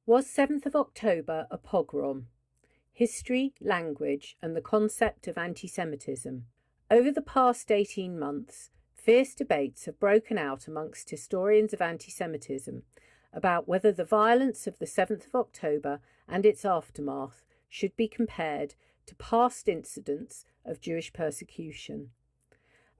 Was 7th of October a pogrom? History, language, and the concept of anti-Semitism. Over the past 18 months, fierce debates have broken out amongst historians of anti-Semitism about whether the violence of the 7th of October and its aftermath should be compared to past incidents of Jewish persecution.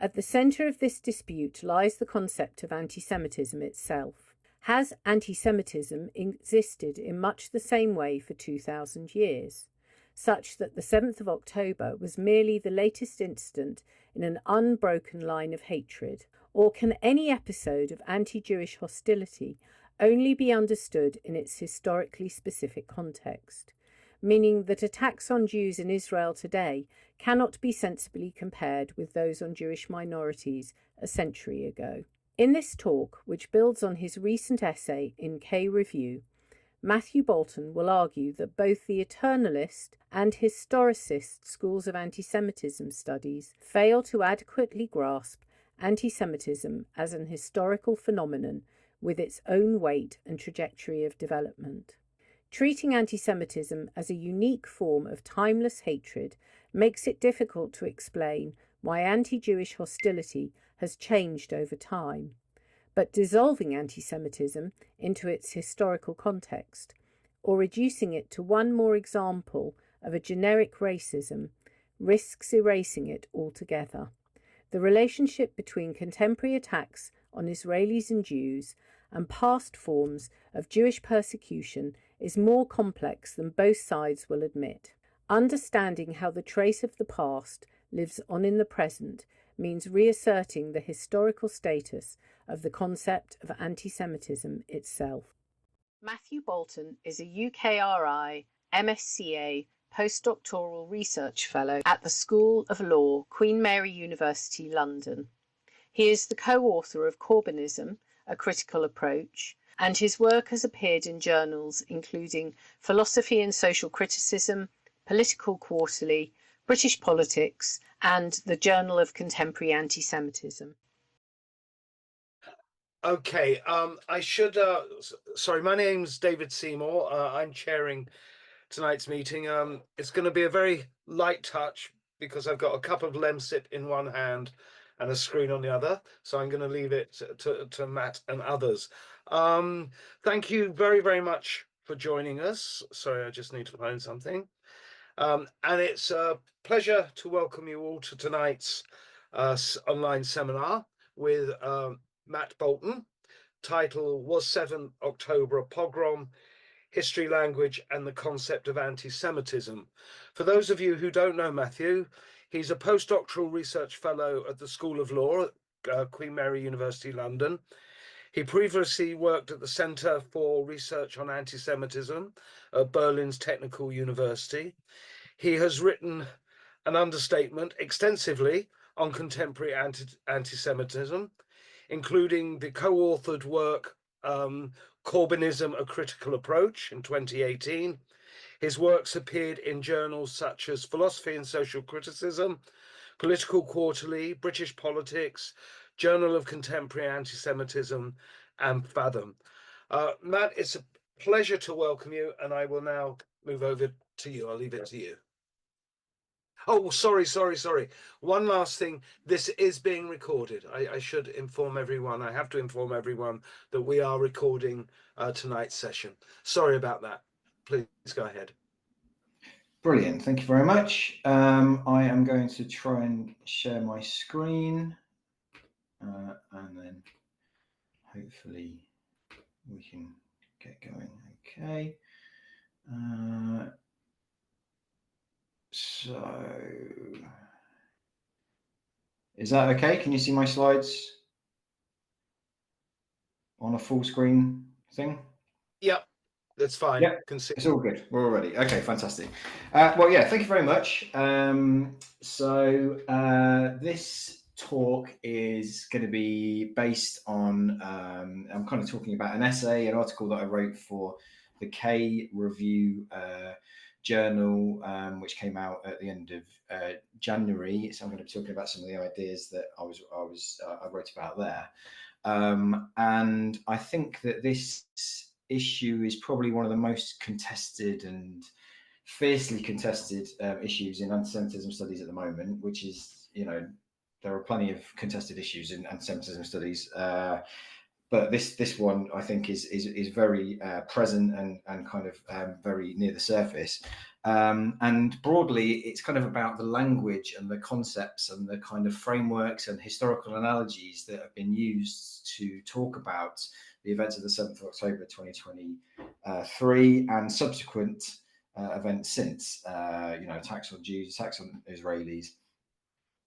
At the centre of this dispute lies the concept of anti-Semitism itself. Has anti-Semitism existed in much the same way for 2,000 years, such that the 7th of October was merely the latest incident in an unbroken line of hatred? Or can any episode of anti-Jewish hostility only be understood in its historically specific context, meaning that attacks on Jews in Israel today cannot be sensibly compared with those on Jewish minorities a century ago? In this talk, which builds on his recent essay in K Review, Matthew Bolton will argue that both the eternalist and historicist schools of anti-Semitism studies fail to adequately grasp anti-Semitism as an historical phenomenon with its own weight and trajectory of development. Treating anti-Semitism as a unique form of timeless hatred makes it difficult to explain why anti-Jewish hostility has changed over time. But dissolving anti-Semitism into its historical context, or reducing it to one more example of a generic racism, risks erasing it altogether. The relationship between contemporary attacks on Israelis and Jews and past forms of Jewish persecution is more complex than both sides will admit. Understanding how the trace of the past lives on in the present means reasserting the historical status of the concept of anti-Semitism itself. Matthew Bolton is a UKRI MSCA postdoctoral research fellow at the School of Law, Queen Mary University, London. He is the co-author of Corbynism, A Critical Approach, and his work has appeared in journals including Philosophy and Social Criticism, Political Quarterly, British Politics, and the Journal of Contemporary Anti-Semitism. Okay, I should, sorry, my name's David Seymour. I'm chairing tonight's meeting. It's going to be a very light touch because I've got a cup of Lemsip in one hand and a screen on the other. So I'm going to leave it to Matt and others. Thank you very, very much for joining us. Sorry, I just need to find something. And it's a pleasure to welcome you all to tonight's online seminar with Matt Bolton. Title was 7th October a pogrom, history, language, and the concept of anti-Semitism. For those of you who don't know Matthew, he's a postdoctoral research fellow at the School of Law at Queen Mary University, London. He previously worked at the Centre for Research on Anti-Semitism at Berlin's Technical University. He has written an understatement extensively on contemporary anti-Semitism, including the co-authored work Corbynism, A Critical Approach in 2018. His works appeared in journals such as Philosophy and Social Criticism, Political Quarterly, British Politics, Journal of Contemporary Anti-Semitism, and Fathom. Matt, it's a pleasure to welcome you, and I will now move over to you. I'll leave it to you. Oh, sorry. One last thing. This is being recorded. I should inform everyone. I have to inform everyone that we are recording tonight's session. Sorry about that. Please go ahead. Brilliant. Thank you very much. I am going to try and share my screen and then hopefully we can get going. Okay. So is that okay? Can you see my slides on a full screen thing? Yep, that's fine. Yep, it's all good. We're all ready. Okay, fantastic. Well, yeah, thank you very much. This talk is going to be based on, I'm kind of talking about an essay, an article that I wrote for the K Review journal, which came out at the end of January. So I'm going to be talking about some of the ideas that I wrote about there. And I think that this issue is probably one of the most contested and fiercely contested issues in anti-Semitism studies at the moment, which is, there are plenty of contested issues in anti-Semitism studies. But this one, I think, is very present and kind of very near the surface. And broadly, it's kind of about the language and the concepts and the kind of frameworks and historical analogies that have been used to talk about the events of the 7th of October 2023 and subsequent events since, attacks on Jews, attacks on Israelis,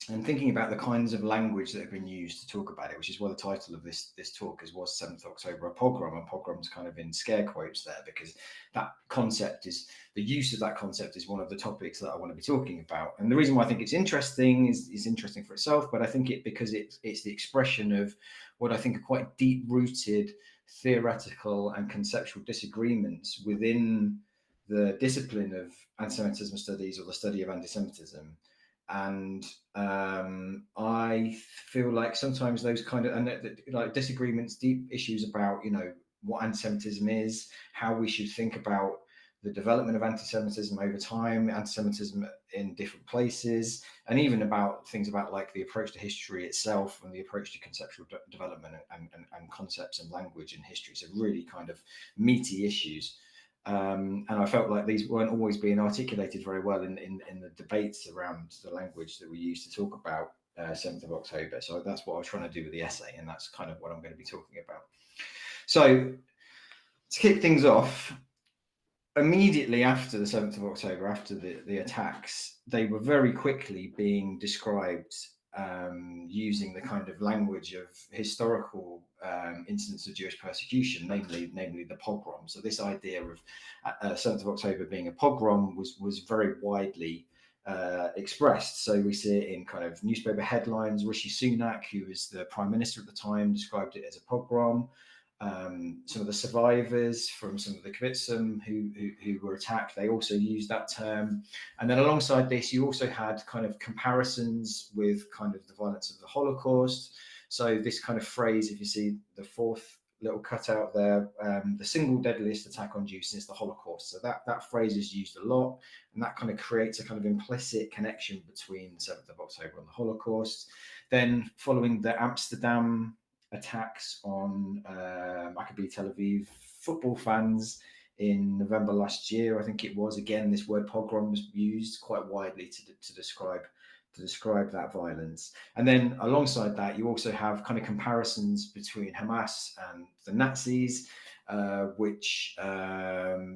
and thinking about the kinds of language that have been used to talk about it, which is why the title of this talk was 7th October, a pogrom, and pogrom's kind of in scare quotes there, because that concept is, the use of that concept is one of the topics that I want to be talking about. And the reason why I think it's interesting is interesting for itself, but I think because it's the expression of what I think are quite deep-rooted theoretical and conceptual disagreements within the discipline of anti-Semitism studies or the study of anti-Semitism. And I feel like sometimes those kind of like disagreements, deep issues about what anti-Semitism is, how we should think about the development of anti-Semitism over time, anti-Semitism in different places, and even about things about like the approach to history itself and the approach to conceptual development and concepts and language in history. So really kind of meaty issues. And I felt like these weren't always being articulated very well in the debates around the language that we use to talk about 7th of October. So that's what I was trying to do with the essay, and that's kind of what I'm going to be talking about. So to kick things off, immediately after the 7th of October, after the attacks, they were very quickly being described using the kind of language of historical incidents of Jewish persecution, namely the pogrom. So this idea of 7th of October being a pogrom was very widely expressed. So we see it in kind of newspaper headlines. Rishi Sunak, who was the prime minister at the time, described it as a pogrom. Some of the survivors from some of the Kibbutzim who were attacked, they also used that term. And then alongside this, you also had kind of comparisons with kind of the violence of the Holocaust. So this kind of phrase, if you see the fourth little cutout there, the single deadliest attack on Jews since the Holocaust. So that phrase is used a lot, and that kind of creates a kind of implicit connection between the 7th of October and the Holocaust. Then following the Amsterdam attacks on Maccabi Tel Aviv football fans in November last year, I think it was, again, this word pogrom was used quite widely to describe that violence. And then alongside that, you also have kind of comparisons between Hamas and the Nazis, which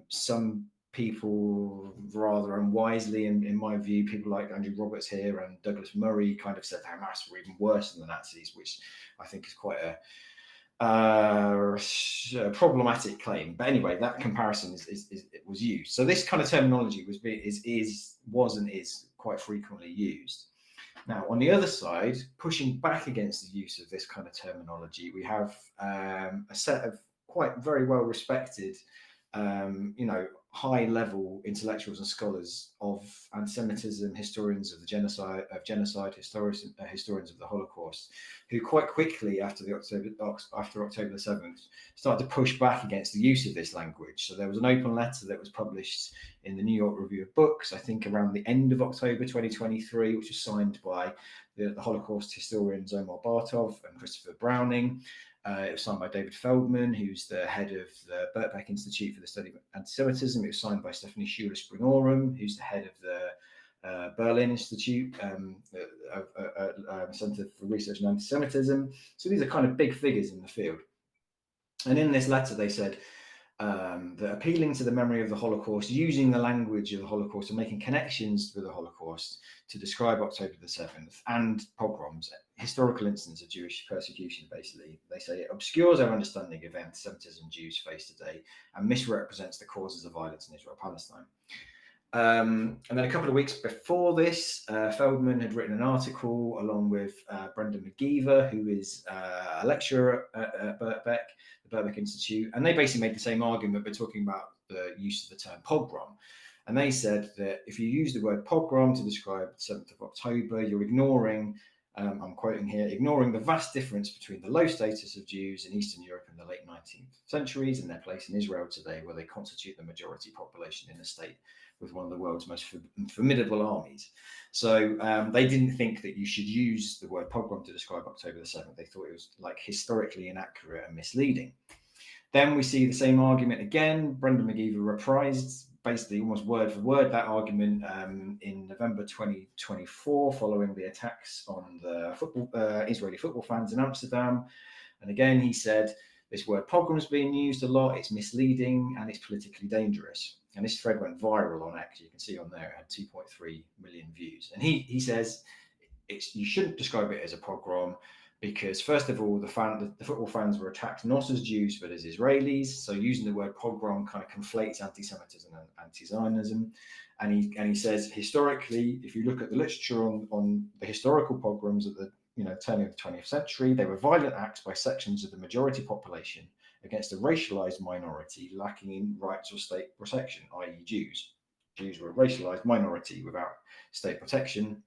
some people rather unwisely, in my view, people like Andrew Roberts here and Douglas Murray kind of said Hamas were even worse than the Nazis, which I think is quite a problematic claim. But anyway, that comparison was used. So this kind of terminology was and is quite frequently used. Now, on the other side, pushing back against the use of this kind of terminology, we have a set of quite very well respected, high-level intellectuals and scholars of anti-Semitism, historians of the genocide, historians of the Holocaust, who quite quickly after October the 7th started to push back against the use of this language. So there was an open letter that was published in the New York Review of Books, I think around the end of October 2023, which was signed by the Holocaust historians Omar Bartov and Christopher Browning. It was signed by David Feldman, who's the head of the Birkbeck Institute for the Study of Anti-Semitism. It was signed by Stephanie Schuler-Springorum, who's the head of the Berlin Institute, Center for Research on Anti-Semitism. So these are kind of big figures in the field. And in this letter, they said that appealing to the memory of the Holocaust, using the language of the Holocaust and making connections with the Holocaust to describe October the 7th and pogroms, historical incidents of Jewish persecution, basically. They say it obscures our understanding of anti-Semitism Jews face today and misrepresents the causes of violence in Israel-Palestine. And then a couple of weeks before this, Feldman had written an article along with Brendan McGeever, who is a lecturer at Birkbeck, the Birkbeck Institute, and they basically made the same argument, but talking about the use of the term pogrom. And they said that if you use the word pogrom to describe the 7th of October, you're ignoring I'm quoting here, ignoring the vast difference between the low status of Jews in Eastern Europe in the late 19th centuries and their place in Israel today, where they constitute the majority population in a state with one of the world's most formidable armies. So they didn't think that you should use the word pogrom to describe October the 7th. They thought it was like historically inaccurate and misleading. Then we see the same argument again. Brendan McGeever reprised basically almost word for word that argument in November 2024, following the attacks on the Israeli football fans in Amsterdam. And again, he said, this word pogrom is being used a lot, it's misleading, and it's politically dangerous. And this thread went viral on X. You can see on there it had 2.3 million views. And he says you shouldn't describe it as a pogrom, because first of all, the football fans were attacked not as Jews but as Israelis. So using the word pogrom kind of conflates anti-Semitism and anti-Zionism. And he says historically, if you look at the literature on the historical pogroms at the turning of the 20th century, they were violent acts by sections of the majority population against a racialized minority lacking in rights or state protection, i.e. Jews. Jews were a racialized minority without state protection.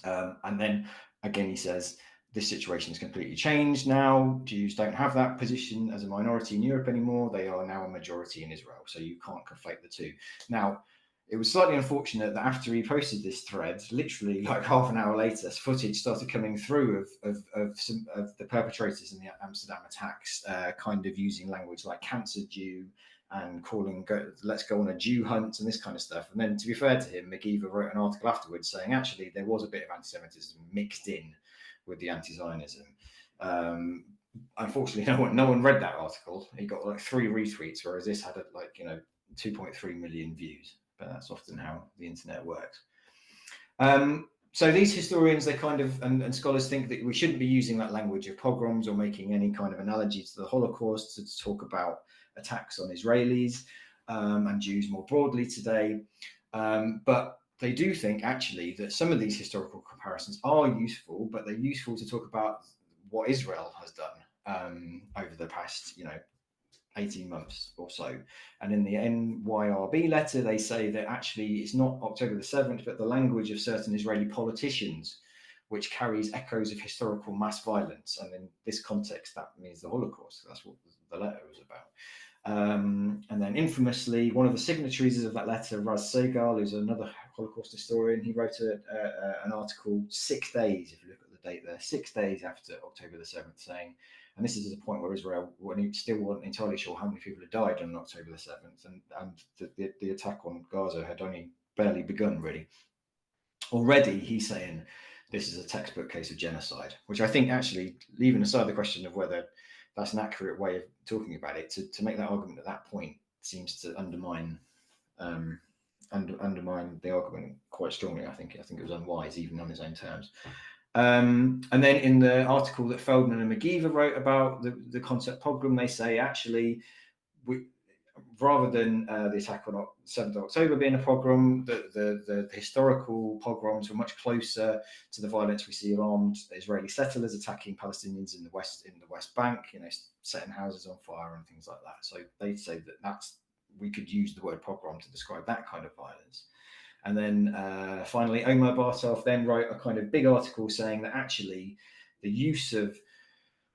And then again, he says, this situation has completely changed now. Jews don't have that position as a minority in Europe anymore. They are now a majority in Israel. So you can't conflate the two. Now, it was slightly unfortunate that after he posted this thread, literally like half an hour later, footage started coming through of the perpetrators in the Amsterdam attacks, kind of using language like cancer Jew and calling, let's go on a Jew hunt and this kind of stuff. And then, to be fair to him, McGeever wrote an article afterwards saying, actually, there was a bit of anti-Semitism mixed in with the anti-Zionism. Unfortunately, no one read that article. He got like 3 retweets, whereas this had 2.3 million views. But that's often how the internet works. So these historians, they kind of, and scholars think that we shouldn't be using that language of pogroms or making any kind of analogy to the Holocaust to talk about attacks on Israelis and Jews more broadly today. But they do think actually that some of these historical comparisons are useful, but they're useful to talk about what Israel has done over the past, 18 months or so. And in the NYRB letter, they say that actually it's not October the 7th, but the language of certain Israeli politicians, which carries echoes of historical mass violence. And in this context, that means the Holocaust. That's what the letter was about. And then infamously, one of the signatories of that letter, Raz Segal, who's another Holocaust historian, he wrote an article 6 days, if you look at the date there, 6 days after October the 7th, saying, and this is at a point where Israel still wasn't entirely sure how many people had died on October the 7th, and the attack on Gaza had only barely begun, really. Already, he's saying this is a textbook case of genocide, which I think actually, leaving aside the question of whether that's an accurate way of talking about it, to make that argument at that point seems to undermine the argument quite strongly. I think it was unwise, even on his own terms. And then in the article that Feldman and McGeever wrote about the concept pogrom, they say actually, rather than the attack on 7th of October being a pogrom, the historical pogroms were much closer to the violence we see of armed Israeli settlers attacking Palestinians in the West Bank, setting houses on fire and things like that. So they say that we could use the word pogrom to describe that kind of violence. And then finally, Omar Bartov then wrote a kind of big article saying that actually the use of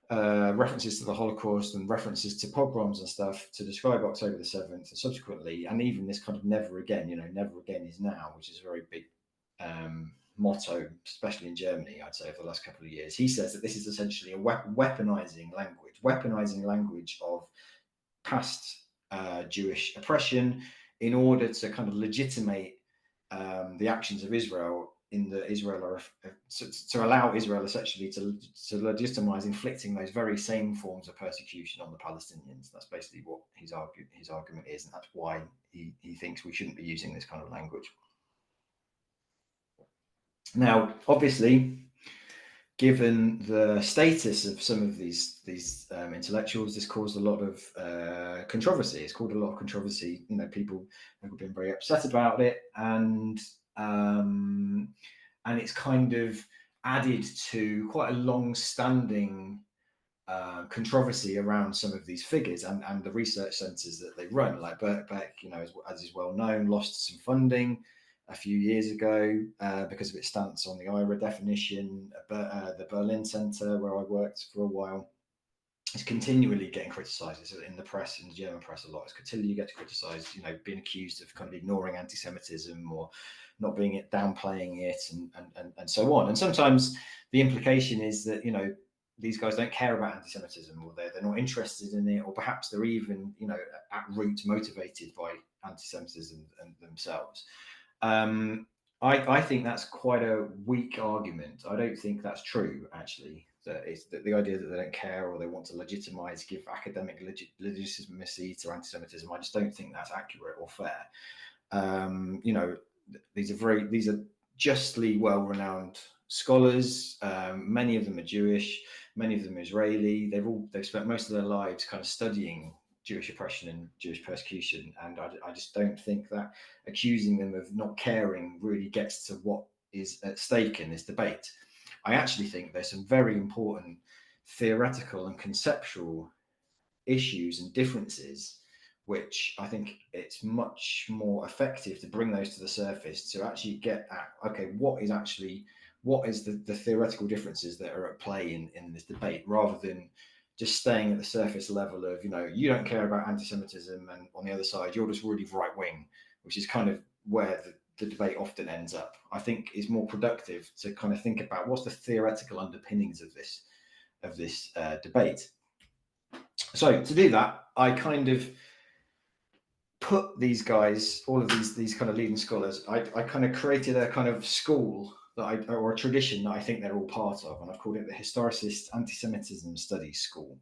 references to the Holocaust and references to pogroms and stuff to describe October the 7th and subsequently, and even this kind of never again, never again is now, which is a very big motto, especially in Germany, I'd say, over the last couple of years. He says that this is essentially a weaponizing language of past Jewish oppression in order to kind of legitimate the actions of Israel to allow Israel essentially to legitimize inflicting those very same forms of persecution on the Palestinians. That's basically what his argument is, and that's why he thinks we shouldn't be using this kind of language. Now, obviously, given the status of some of these intellectuals, this caused a lot of controversy. It's caused a lot of controversy. People have been very upset about it, and it's kind of added to quite a long-standing controversy around some of these figures and the research centres that they run. Like Birkbeck, as is well known, lost some funding a few years ago because of its stance on the IRA definition. The Berlin Center, where I worked for a while, is continually getting criticised. It's in the press, in the German press, a lot. It's continually gets criticised, being accused of kind of ignoring anti-Semitism or not being it, downplaying it, and so on. And sometimes the implication is that these guys don't care about anti-Semitism, or they're not interested in it, or perhaps they're even at root motivated by anti-Semitism themselves. I think that's quite a weak argument. I don't think that's true, actually. That it's the idea that they don't care or they want to legitimize, give academic legitimacy to anti-Semitism. I just don't think that's accurate or fair. These are justly well-renowned scholars. Many of them are Jewish, many of them are Israeli. They've spent most of their lives kind of studying Jewish oppression and Jewish persecution, and I just don't think that accusing them of not caring really gets to what is at stake in this debate. I actually think there's some very important theoretical and conceptual issues and differences, which I think it's much more effective to bring those to the surface to actually get at, okay, what is the theoretical differences that are at play in this debate, rather than just staying at the surface level of, you don't care about anti-Semitism, and on the other side, you're just really right-wing, which is kind of where the debate often ends up. I think it's more productive to kind of think about what's the theoretical underpinnings of this debate. So to do that, I kind of put these guys, all of these kind of leading scholars, I kind of created a kind of school or a tradition that I think they're all part of, and I've called it the Historicist Antisemitism Studies School.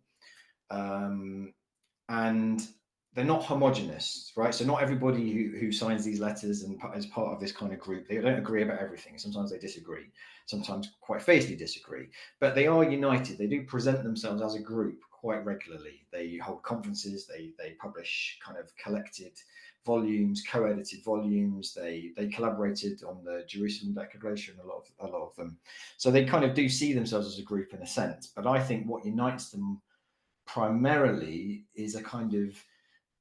And they're not homogenous, right? So not everybody who signs these letters and is part of this kind of group, they don't agree about everything. Sometimes they disagree, sometimes quite fiercely disagree, but they are united. They do present themselves as a group quite regularly. They hold conferences, they publish kind of collected volumes, co-edited volumes. They collaborated on the Jerusalem Declaration, a lot of them. So they kind of do see themselves as a group in a sense. But I think what unites them primarily is a kind of,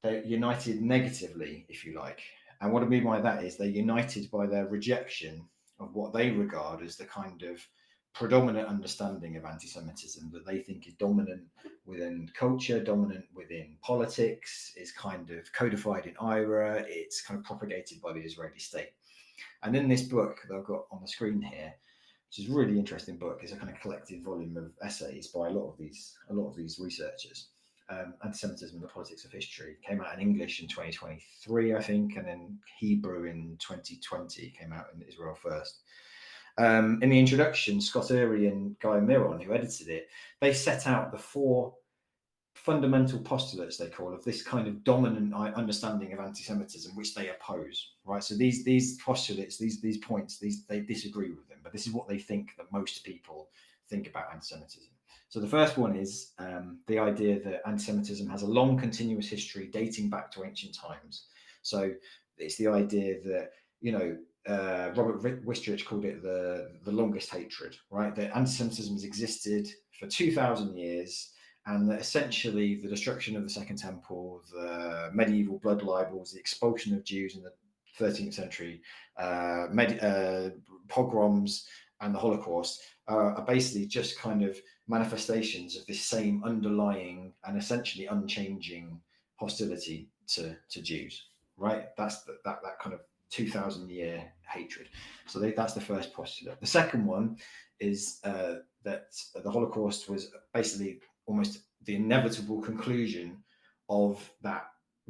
they're united negatively, if you like. And what I mean by that is they're united by their rejection of what they regard as the kind of predominant understanding of anti-Semitism that they think is dominant within culture, dominant within politics, is kind of codified in IRA, it's kind of propagated by the Israeli state. And in this book that I've got on the screen here, which is a really interesting book, it's a kind of collected volume of essays by a lot of these researchers. Anti-Semitism and the Politics of History came out in English in 2023, I think, and then Hebrew in 2020, came out in Israel first. In the introduction, Scott Urey and Guy Miron, who edited it, they set out the four fundamental postulates, they call, of this kind of dominant understanding of anti-Semitism, which they oppose, right? So these postulates, these points, they disagree with them, but this is what they think that most people think about anti-Semitism. So the first one is the idea that anti-Semitism has a long continuous history dating back to ancient times. So it's the idea that, Robert Wistrich called it the longest hatred, right? That anti-Semitism has existed for 2,000 years, and that essentially the destruction of the Second Temple, the medieval blood libels, the expulsion of Jews in the 13th century, pogroms, and the Holocaust are basically just kind of manifestations of this same underlying and essentially unchanging hostility to Jews, right? That's that kind of 2,000-year hatred. So that's the first postulate. The second one is that the Holocaust was basically almost the inevitable conclusion of that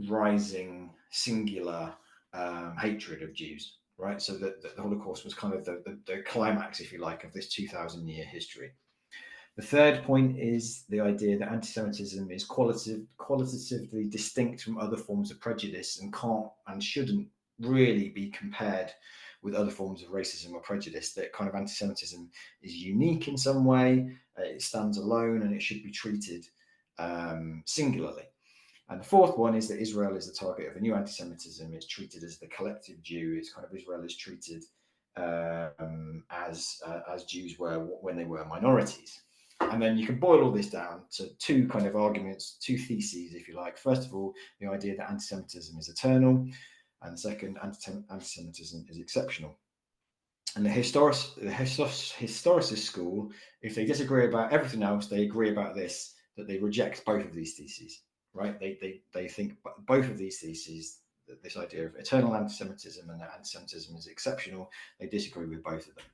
rising singular hatred of Jews, right? So that the Holocaust was kind of the climax, if you like, of this 2,000-year history. The third point is the idea that anti-Semitism is qualitatively distinct from other forms of prejudice and can't and shouldn't really be compared with other forms of racism or prejudice. That kind of anti-Semitism is unique in some way, it stands alone, and it should be treated singularly. And the fourth one is that Israel is the target of a new anti-Semitism. It's treated as the collective Jew. It's kind of, Israel is treated as Jews were when they were minorities. And then you can boil all this down to two kind of arguments, two theses, if you like. First of all, the idea that anti-Semitism is eternal. and the second, anti-Semitism is exceptional. And the historicist school, if they disagree about everything else, they agree about this, that they reject both of these theses, right? They think both of these theses, this idea of eternal anti-Semitism and that anti-Semitism is exceptional, they disagree with both of them.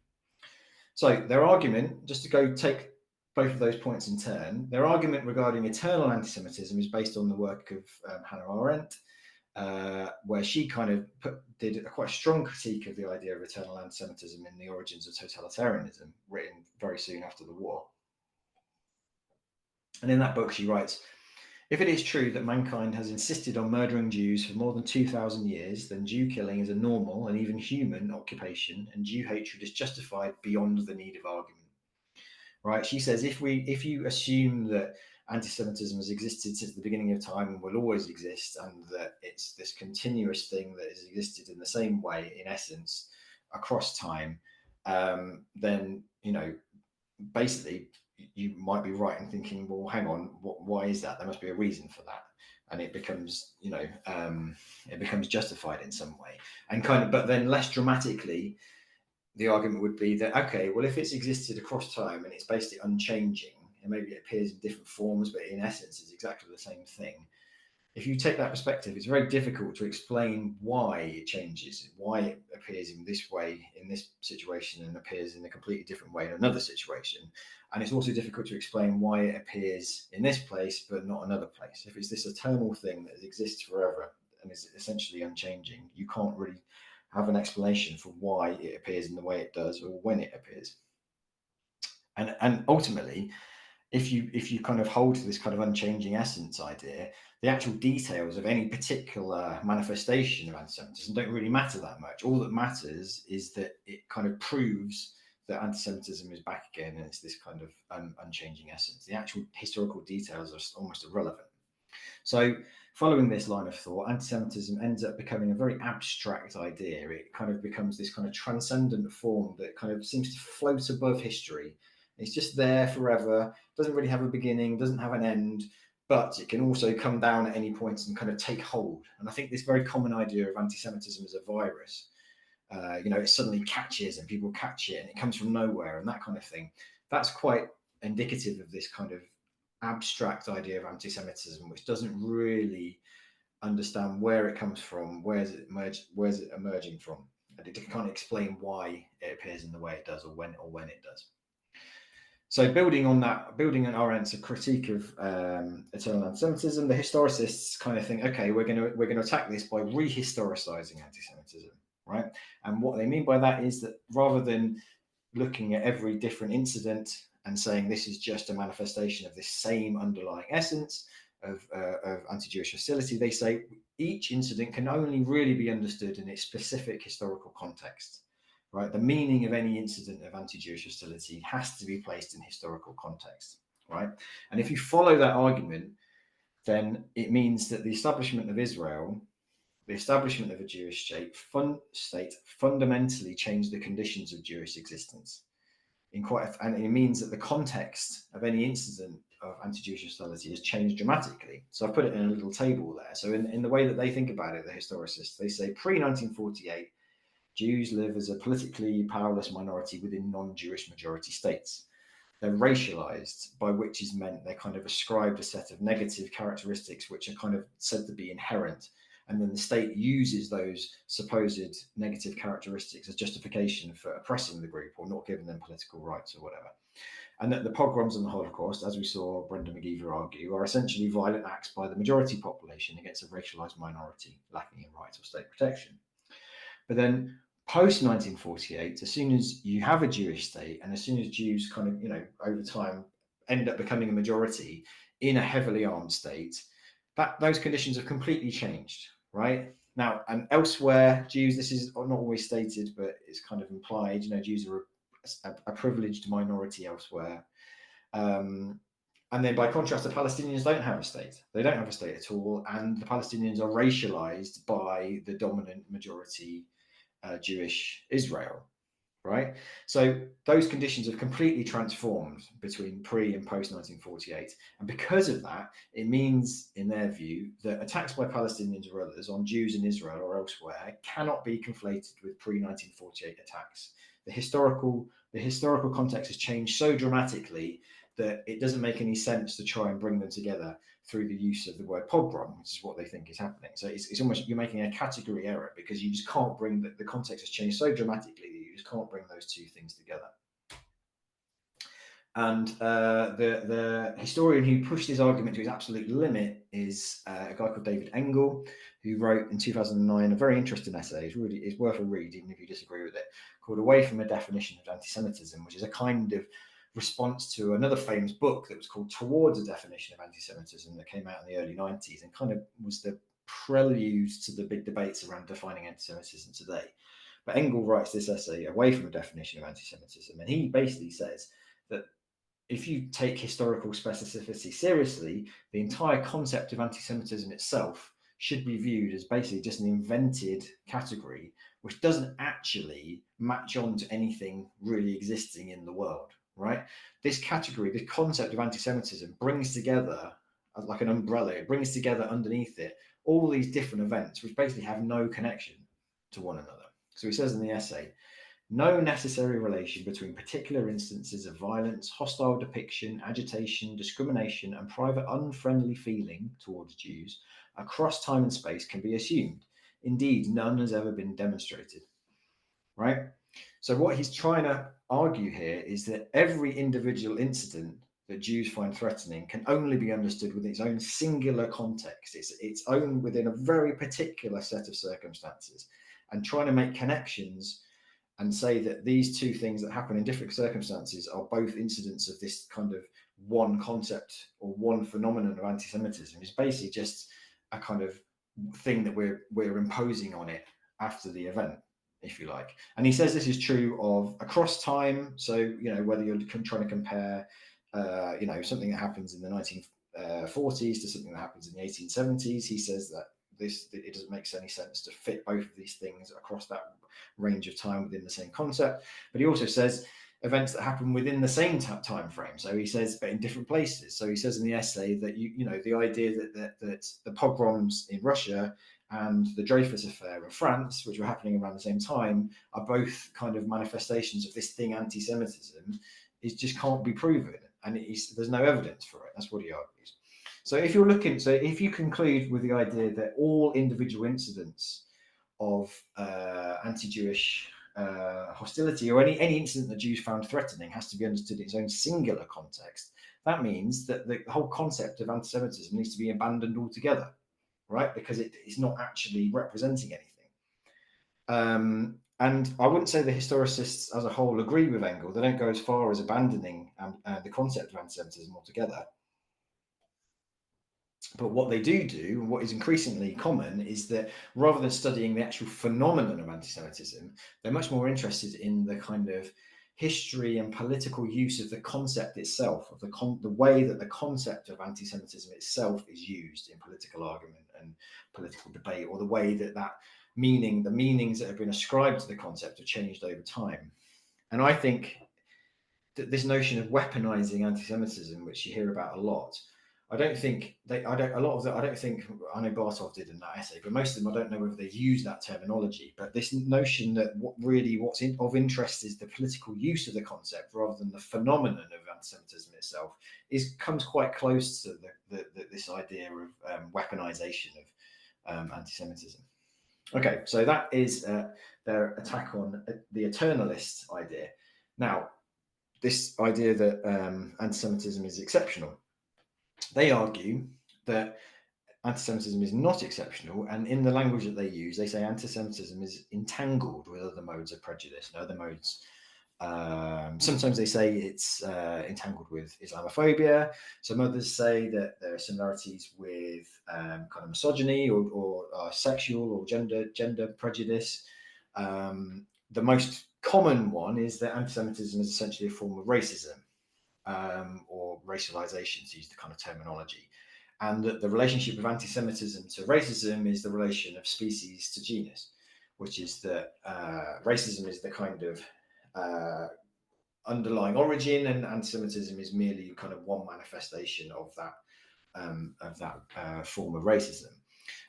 So their argument, just to go take both of those points in turn, their argument regarding eternal anti-Semitism is based on the work of Hannah Arendt, where she kind of did a quite strong critique of the idea of eternal anti-Semitism in The Origins of Totalitarianism, written very soon after the war. And in that book she writes, if it is true that mankind has insisted on murdering Jews for more than 2,000 years, then Jew killing is a normal and even human occupation, and Jew hatred is justified beyond the need of argument. Right? She says, if you assume that anti-Semitism has existed since the beginning of time and will always exist, and that it's this continuous thing that has existed in the same way, in essence, across time, then, you know, basically you might be right in thinking, well, hang on, why is that? There must be a reason for that. And it becomes, you know, it becomes justified in some way. And kind of, but then less dramatically, the argument would be that, okay, well, if it's existed across time and it's basically unchanging, and maybe it appears in different forms, but in essence is exactly the same thing. If you take that perspective, it's very difficult to explain why it changes, why it appears in this way in this situation and appears in a completely different way in another situation. And it's also difficult to explain why it appears in this place but not another place. If it's this eternal thing that exists forever and is essentially unchanging, you can't really have an explanation for why it appears in the way it does or when it appears. And ultimately, if you kind of hold to this kind of unchanging essence idea, the actual details of any particular manifestation of anti-Semitism don't really matter that much. All that matters is that it kind of proves that anti-Semitism is back again, and it's this kind of unchanging essence. The actual historical details are almost irrelevant. So following this line of thought, anti-Semitism ends up becoming a very abstract idea. It kind of becomes this kind of transcendent form that kind of seems to float above history. It's just there forever, doesn't really have a beginning, doesn't have an end, but it can also come down at any point and kind of take hold. And I think this very common idea of anti-Semitism as a virus, you know, it suddenly catches and people catch it and it comes from nowhere and that kind of thing. That's quite indicative of this kind of abstract idea of anti-Semitism, which doesn't really understand where it comes from, where's it emerging from, and it can't explain why it appears in the way it does or when it does. So building on Arendt's critique of eternal anti-Semitism, the historicists kind of think, okay, we're going to attack this by rehistoricizing anti-Semitism, right? And what they mean by that is that rather than looking at every different incident and saying this is just a manifestation of this same underlying essence of anti-Jewish hostility, they say each incident can only really be understood in its specific historical context. Right, the meaning of any incident of anti-Jewish hostility has to be placed in historical context, right? And if you follow that argument, then it means that the establishment of Israel, the establishment of a Jewish state, fundamentally changed the conditions of Jewish existence. And it means that the context of any incident of anti-Jewish hostility has changed dramatically. So I've put it in a little table there. So in the way that they think about it, the historicists, they say pre-1948, Jews live as a politically powerless minority within non-Jewish majority states. They're racialized, by which is meant they're kind of ascribed a set of negative characteristics which are kind of said to be inherent. And then the state uses those supposed negative characteristics as justification for oppressing the group or not giving them political rights or whatever. And that the pogroms and the Holocaust, as we saw Brenda McGeever argue, are essentially violent acts by the majority population against a racialized minority lacking in rights or state protection. But then post-1948, as soon as you have a Jewish state and as soon as Jews kind of, you know, over time end up becoming a majority in a heavily armed state, those conditions have completely changed, right? Now, and elsewhere, Jews, this is not always stated, but it's kind of implied, you know, Jews are a privileged minority elsewhere. And then by contrast, the Palestinians don't have a state. They don't have a state at all. And the Palestinians are racialized by the dominant majority Jewish Israel. right? So those conditions have completely transformed between pre and post 1948. And because of that, it means, in their view, that attacks by Palestinians or others on Jews in Israel or elsewhere cannot be conflated with pre 1948 attacks. The historical context has changed so dramatically that it doesn't make any sense to try and bring them together through the use of the word pogrom, which is what they think is happening. So it's almost, you're making a category error because you just can't bring the context has changed so dramatically that you just can't bring those two things together. And the historian who pushed his argument to its absolute limit is a guy called David Engel, who wrote in 2009 a very interesting essay. It's worth a read, even if you disagree with it, called "Away from a Definition of Anti-Semitism," which is a kind of response to another famous book that was called "Towards a Definition of Anti-Semitism" that came out in the early 90s and kind of was the prelude to the big debates around defining anti-Semitism today. But Engel writes this essay, "Away from a Definition of Anti-Semitism," and he basically says that if you take historical specificity seriously, the entire concept of anti-Semitism itself should be viewed as basically just an invented category which doesn't actually match on to anything really existing in the world, right? This category, this concept of anti-Semitism brings together, like an umbrella, it brings together underneath it all these different events which basically have no connection to one another. So he says in the essay, no necessary relation between particular instances of violence, hostile depiction, agitation, discrimination, and private unfriendly feeling towards Jews across time and space can be assumed. Indeed, none has ever been demonstrated. Right? So, what he's trying to argue here is that every individual incident that Jews find threatening can only be understood within its own singular context. It's its own within a very particular set of circumstances. And trying to make connections and say that these two things that happen in different circumstances are both incidents of this kind of one concept or one phenomenon of anti-Semitism is basically just a kind of thing that we're imposing on it after the event, if you like. And he says this is true of across time. So, you know, whether you're trying to compare, you know, something that happens in the 1940s to something that happens in the 1870s, he says that it doesn't make any sense to fit both of these things across that range of time within the same concept. But he also says events that happen within the same time frame. So he says, but in different places. So he says in the essay that you know the idea that the pogroms in Russia and the Dreyfus affair in France, which were happening around the same time, are both kind of manifestations of this thing, anti-Semitism, is just can't be proven, and there's no evidence for it. That's what he argues. So if you conclude with the idea that all individual incidents of anti-Jewish hostility or any incident that Jews found threatening has to be understood in its own singular context, that means that the whole concept of anti-Semitism needs to be abandoned altogether, right? Because it is not actually representing anything. And I wouldn't say the historicists as a whole agree with Engel. They don't go as far as abandoning the concept of anti-Semitism altogether. But what they do, and what is increasingly common, is that rather than studying the actual phenomenon of anti-Semitism, they're much more interested in the kind of history and political use of the concept itself, of the way that the concept of anti-Semitism itself is used in political argument and political debate, or the way that the meanings that have been ascribed to the concept have changed over time. And I think that this notion of weaponizing anti-Semitism, which you hear about a lot, I don't think I know Bartov did in that essay, but most of them I don't know whether they use that terminology. But this notion that what's of interest is the political use of the concept rather than the phenomenon of anti-Semitism itself comes quite close to this idea of weaponization of anti-Semitism. Okay, so that is their attack on the eternalist idea. Now, this idea that anti-Semitism is exceptional. They argue that anti-Semitism is not exceptional, and in the language that they use, they say anti-Semitism is entangled with other modes of prejudice and other modes. Sometimes they say it's entangled with Islamophobia. Some others say that there are similarities with kind of misogyny or sexual or gender prejudice. The most common one is that anti-Semitism is essentially a form of racism. Or racialization, to use the kind of terminology, and that the relationship of anti-Semitism to racism is the relation of species to genus, which is that racism is the kind of underlying origin, and anti-Semitism is merely kind of one manifestation of that form of racism.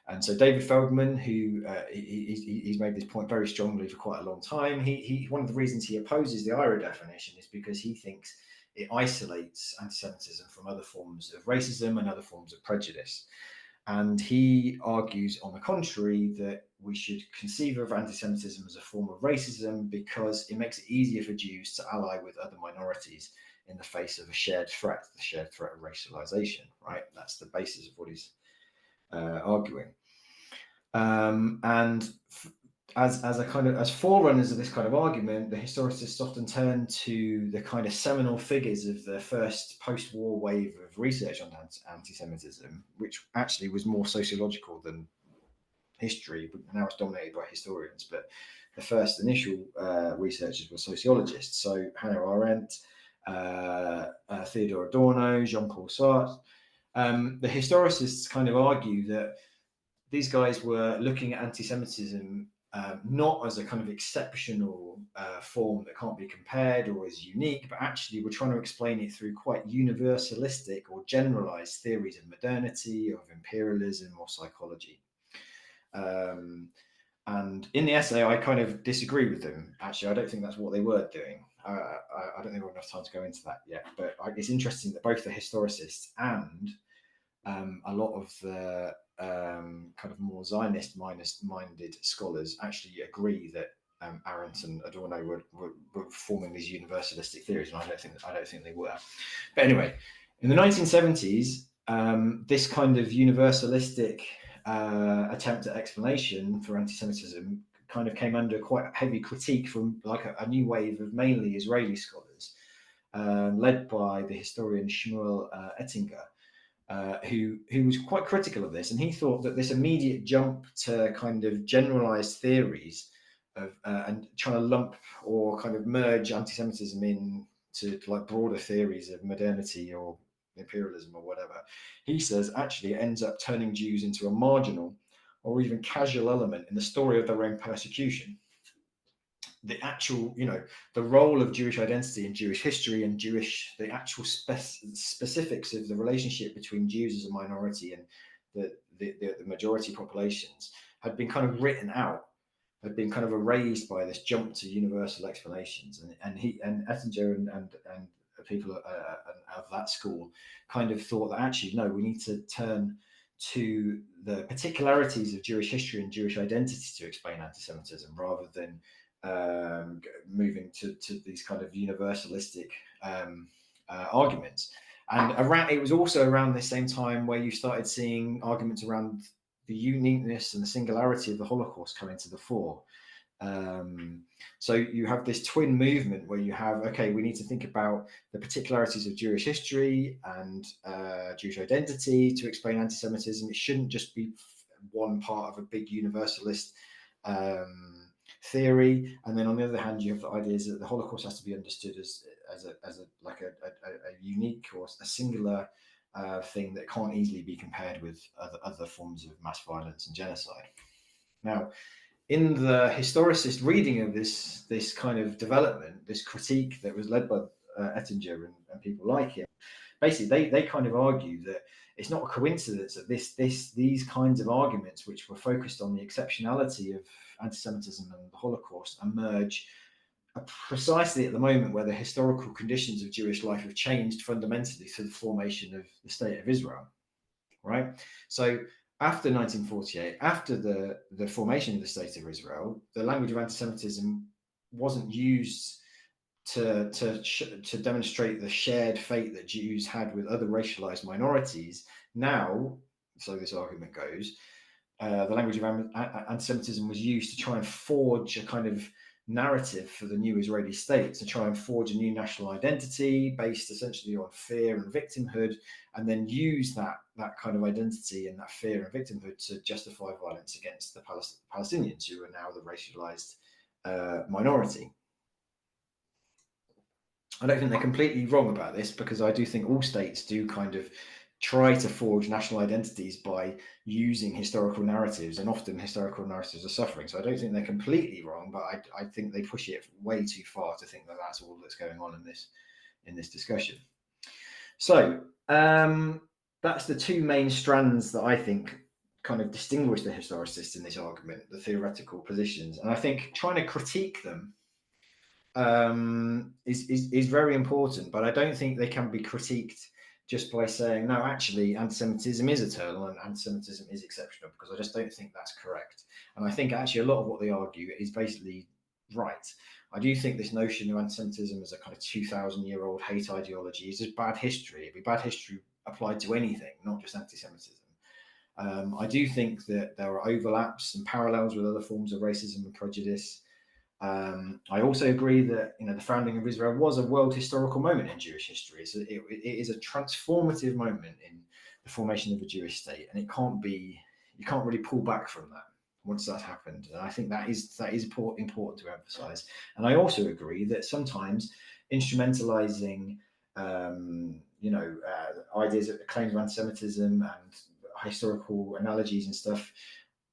And so David Feldman, who he's made this point very strongly for quite a long time, he one of the reasons he opposes the IRA definition is because he thinks it isolates anti-Semitism from other forms of racism and other forms of prejudice. And he argues, on the contrary, that we should conceive of anti-Semitism as a form of racism because it makes it easier for Jews to ally with other minorities in the face of a shared threat, the shared threat of racialization, right? That's the basis of what he's arguing. And as forerunners of this kind of argument, the historicists often turn to the kind of seminal figures of the first post-war wave of research on anti-Semitism, which actually was more sociological than history, but now it's dominated by historians. But the first initial researchers were sociologists, so Hannah Arendt, Theodor Adorno, Jean-Paul Sartre. The historicists kind of argue that these guys were looking at anti-Semitism not as a kind of exceptional form that can't be compared or is unique, but actually we're trying to explain it through quite universalistic or generalized theories of modernity, of imperialism, or psychology. And in the essay, I kind of disagree with them. Actually, I don't think that's what they were doing. I don't think we have enough time to go into that yet, but it's interesting that both the historicists and a lot of the kind of more Zionist-minded scholars actually agree that Arendt and Adorno were forming these universalistic theories, and I don't think they were. But anyway, in the 1970s, this kind of universalistic attempt at explanation for anti-Semitism kind of came under quite heavy critique from like a new wave of mainly Israeli scholars, led by the historian Shmuel Ettinger. Who was quite critical of this, and he thought that this immediate jump to kind of generalized theories of and trying to lump or kind of merge anti-Semitism into like broader theories of modernity or imperialism or whatever, he says actually it ends up turning Jews into a marginal or even casual element in the story of their own persecution. The actual, the role of Jewish identity in Jewish history and the actual specifics of the relationship between Jews as a minority and the majority populations had been kind of written out, had been kind of erased by this jump to universal explanations. And Ettinger and people of that school kind of thought that actually, no, we need to turn to the particularities of Jewish history and Jewish identity to explain anti-Semitism rather than moving to these kind of universalistic arguments. And it was also around the same time where you started seeing arguments around the uniqueness and the singularity of the Holocaust coming to the fore. So you have this twin movement where you have, okay, we need to think about the particularities of Jewish history and Jewish identity to explain anti-Semitism. It shouldn't just be one part of a big universalist theory, and then on the other hand, you have the ideas that the Holocaust has to be understood as a unique or a singular thing that can't easily be compared with other forms of mass violence and genocide. Now, in the historicist reading of this kind of development, this critique that was led by Ettinger and people like him, basically they kind of argue that it's not a coincidence that these kinds of arguments, which were focused on the exceptionality of anti-Semitism and the Holocaust, emerge precisely at the moment where the historical conditions of Jewish life have changed fundamentally through the formation of the State of Israel, right? So after 1948, after the formation of the State of Israel, the language of anti-Semitism wasn't used to demonstrate the shared fate that Jews had with other racialized minorities. Now, so this argument goes, the language of anti-Semitism was used to try and forge a kind of narrative for the new Israeli state, to try and forge a new national identity based essentially on fear and victimhood, and then use that kind of identity and that fear and victimhood to justify violence against the Palestinians, who are now the racialized minority. I don't think they're completely wrong about this, because I do think all states do kind of try to forge national identities by using historical narratives, and often historical narratives are suffering. So I don't think they're completely wrong, but I think they push it way too far to think that that's all that's going on in this discussion. So that's the two main strands that I think kind of distinguish the historicists in this argument, the theoretical positions. And I think trying to critique them is very important, but I don't think they can be critiqued just by saying, no, actually, anti-Semitism is eternal and anti-Semitism is exceptional, because I just don't think that's correct. And I think actually a lot of what they argue is basically right. I do think this notion of anti-Semitism as a kind of 2,000-year-old hate ideology is just bad history. It'd be bad history applied to anything, not just anti-Semitism. I do think that there are overlaps and parallels with other forms of racism and prejudice. I also agree that the founding of Israel was a world historical moment in Jewish history. So it is a transformative moment in the formation of the Jewish state, and you can't really pull back from that once that's happened. And I think that is important to emphasize. And I also agree that sometimes instrumentalizing ideas of claims of anti-Semitism and historical analogies and stuff,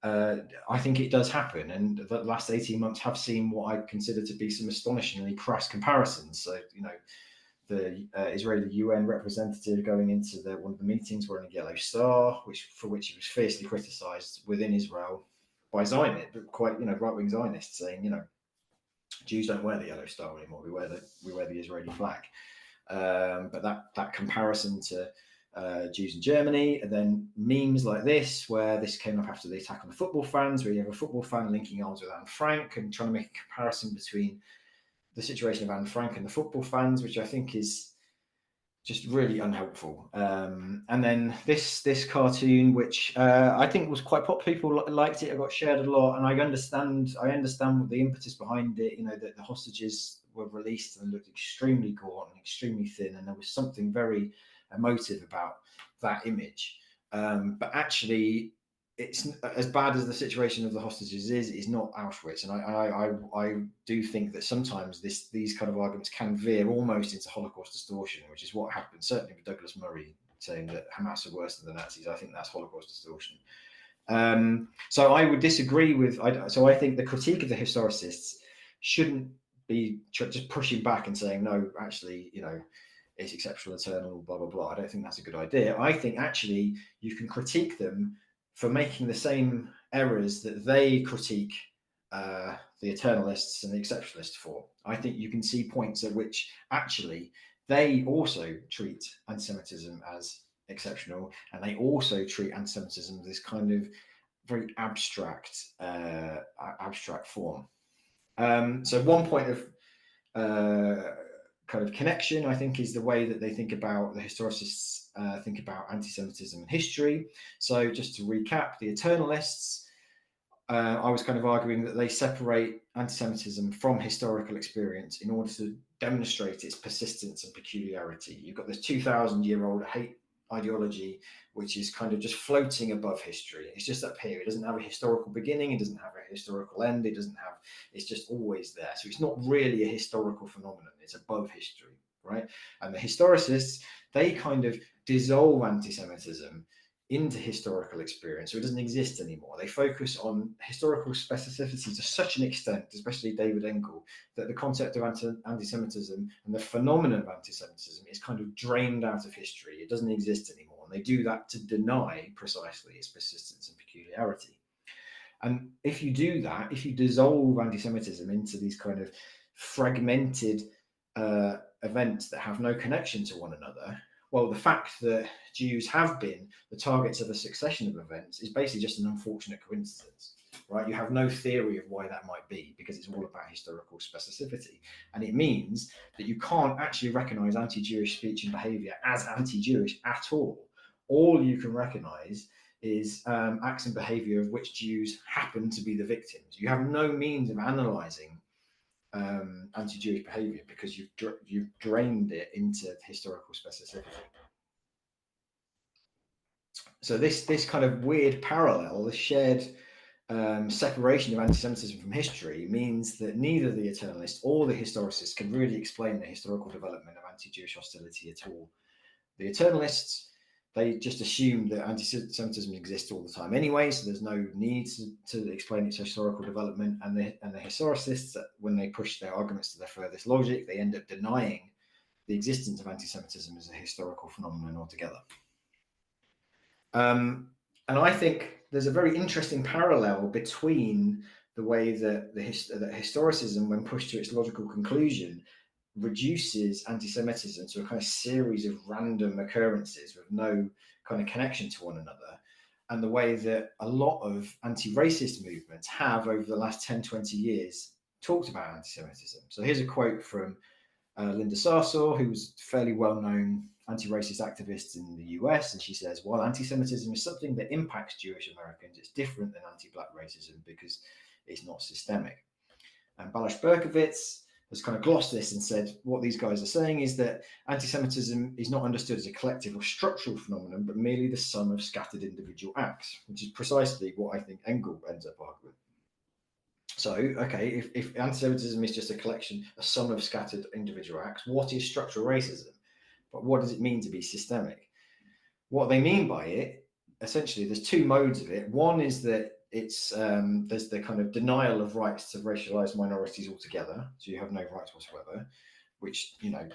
I think it does happen, and the last 18 months have seen what I consider to be some astonishingly crass comparisons. So, the Israeli UN representative going into one of the meetings wearing a yellow star, for which he was fiercely criticised within Israel by Zionists, but quite right-wing Zionists, saying Jews don't wear the yellow star anymore. We wear the Israeli flag. But that comparison to Jews in Germany, and then memes like this, where this came up after the attack on the football fans, where you have a football fan linking arms with Anne Frank and trying to make a comparison between the situation of Anne Frank and the football fans, which I think is just really unhelpful. And then this cartoon, which I think was quite popular, people liked it, it got shared a lot, and I understand the impetus behind it. That the hostages were released and looked extremely gaunt and extremely thin, and there was something very emotive about that image. But actually, it's as bad as the situation of the hostages is not Auschwitz, and I do think that sometimes these kind of arguments can veer almost into Holocaust distortion, which is what happened certainly with Douglas Murray saying that Hamas are worse than the Nazis. I think that's Holocaust distortion. So I would disagree with. So I think the critique of the historicists shouldn't be just pushing back and saying no, actually, it's exceptional, eternal, blah blah blah. I don't think that's a good idea. I think actually you can critique them for making the same errors that they critique the eternalists and the exceptionalists for. I think you can see points at which actually they also treat anti-Semitism as exceptional, and they also treat anti-Semitism as this kind of very abstract form. So one point of kind of connection, I think, is the way that they think about, the historicists think about anti-Semitism and history. So just to recap, the eternalists, I was kind of arguing that they separate anti-Semitism from historical experience in order to demonstrate its persistence and peculiarity. You've got this 2,000-year-old hate ideology, which is kind of just floating above history. It's just up here. It doesn't have a historical beginning. It doesn't have a historical end. It's just always there. So it's not really a historical phenomenon. It's above history, right? And the historicists, they kind of dissolve anti-Semitism into historical experience, so it doesn't exist anymore. They focus on historical specificity to such an extent, especially David Engel, that the concept of anti-Semitism and the phenomenon of anti-Semitism is kind of drained out of history. It doesn't exist anymore, and they do that to deny precisely its persistence and peculiarity. And if you do that, if you dissolve anti-Semitism into these kind of fragmented events that have no connection to one another, well, the fact that Jews have been the targets of a succession of events is basically just an unfortunate coincidence, right? You have no theory of why that might be, because it's all about historical specificity. And it means that you can't actually recognize anti-Jewish speech and behavior as anti-Jewish at all. All you can recognize is acts and behavior of which Jews happen to be the victims. You have no means of analyzing anti-Jewish behavior because you've drained it into historical specificity. So this kind of weird parallel, this shared separation of anti-Semitism from history, means that neither the eternalists or the historicists can really explain the historical development of anti-Jewish hostility at all. The eternalists They just assume that anti-Semitism exists all the time anyway, so there's no need to explain its historical development. And the historicists, when they push their arguments to their furthest logic, they end up denying the existence of anti-Semitism as a historical phenomenon altogether. And I think there's a very interesting parallel between the way that that historicism, when pushed to its logical conclusion, reduces anti-Semitism to a kind of series of random occurrences with no kind of connection to one another, and the way that a lot of anti-racist movements have over the last 10, 20 years talked about anti-Semitism. So here's a quote from Linda Sarsour, who's a fairly well-known anti-racist activist in the US, and she says, while anti-Semitism is something that impacts Jewish Americans, it's different than anti-black racism because it's not systemic. And Balash Berkowitz has kind of glossed this and said what these guys are saying is that anti-Semitism is not understood as a collective or structural phenomenon, but merely the sum of scattered individual acts, which is precisely what I think Engel ends up arguing. So, okay, if anti-Semitism is just a sum of scattered individual acts, what is structural racism? But what does it mean to be systemic? What they mean by it, essentially, there's two modes of it. One is that it's there's the kind of denial of rights to racialized minorities altogether, so you have no rights whatsoever, which, you know,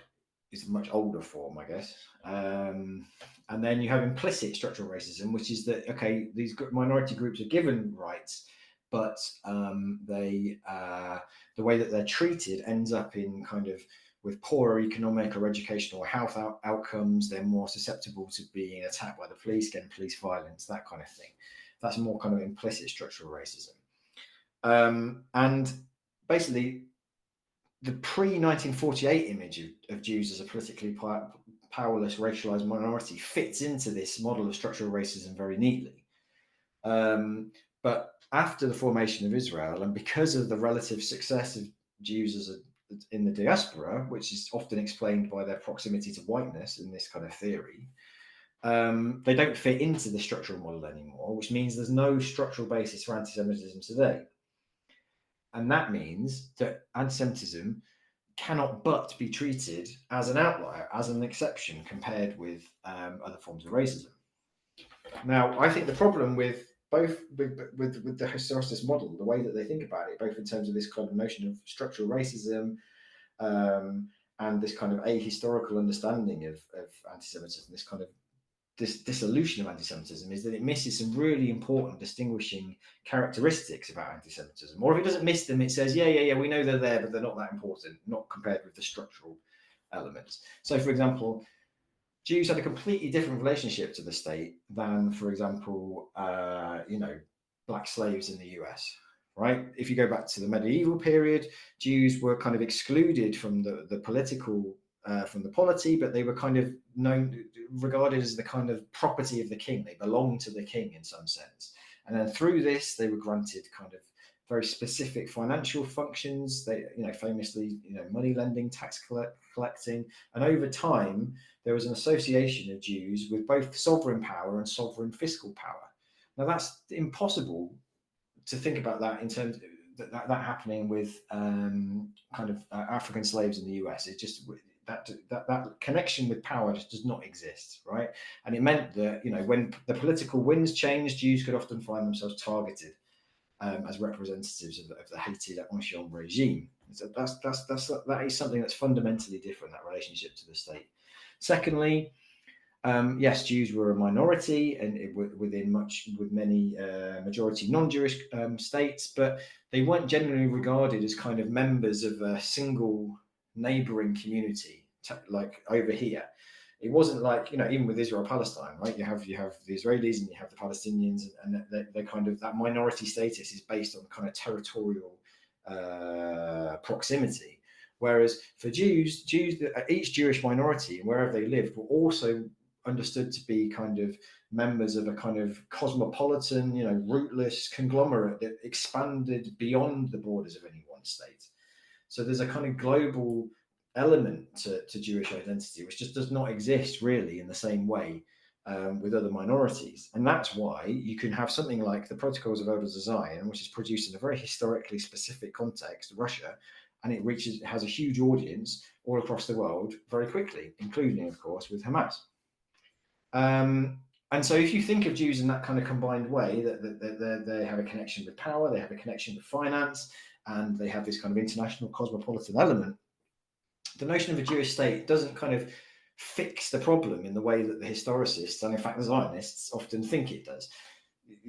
is a much older form, I guess. And then you have implicit structural racism, which is that, okay, these minority groups are given rights, but the way that they're treated ends up in kind of with poorer economic or educational or health outcomes. They're more susceptible to being attacked by the police, getting police violence, that kind of thing. That's more kind of implicit structural racism. And basically, the pre-1948 image of Jews as a politically powerless, racialized minority fits into this model of structural racism very neatly. But after the formation of Israel, and because of the relative success of Jews in the diaspora, which is often explained by their proximity to whiteness in this kind of theory, they don't fit into the structural model anymore, which means there's no structural basis for anti-Semitism today. And that means that anti-Semitism cannot but be treated as an outlier, as an exception compared with other forms of racism. Now, I think the problem with both with the historicist model, the way that they think about it, both in terms of this kind of notion of structural racism and this kind of ahistorical understanding of anti-Semitism, this kind of this dissolution of anti-Semitism, is that it misses some really important distinguishing characteristics about anti-Semitism. Or if it doesn't miss them, it says, yeah, we know they're there, but they're not that important, not compared with the structural elements. So, for example, Jews had a completely different relationship to the state than, for example, black slaves in the US, right? If you go back to the medieval period, Jews were kind of excluded from the political, from the polity, but they were kind of regarded as the kind of property of the king. They belonged to the king in some sense. And then through this, they were granted kind of very specific financial functions. They, famously, money lending, tax collecting. And over time, there was an association of Jews with both sovereign power and sovereign fiscal power. Now, that's impossible to think about that in terms of that happening with African slaves in the US. It just that connection with power just does not exist, right? And it meant that when the political winds changed, Jews could often find themselves targeted as representatives of the hated Ancien regime. So that is something that's fundamentally different, that relationship to the state. Secondly, yes, Jews were a minority and with many majority non-Jewish states, but they weren't generally regarded as kind of members of a single neighboring community, like over here. It wasn't like, even with Israel-Palestine, right? You have the Israelis and you have the Palestinians, and they're kind of, that minority status is based on kind of territorial proximity. Whereas for Jews, each Jewish minority, wherever they lived, were also understood to be kind of members of a kind of cosmopolitan, rootless conglomerate that expanded beyond the borders of any one state. So there's a kind of global element to Jewish identity, which just does not exist really in the same way with other minorities. And that's why you can have something like the Protocols of Elders of Zion, which is produced in a very historically specific context, Russia, and it has a huge audience all across the world very quickly, including, of course, with Hamas. And so if you think of Jews in that kind of combined way, that they have a connection with power, they have a connection with finance, and they have this kind of international cosmopolitan element, the notion of a Jewish state doesn't kind of fix the problem in the way that the historicists, and in fact the Zionists, often think it does.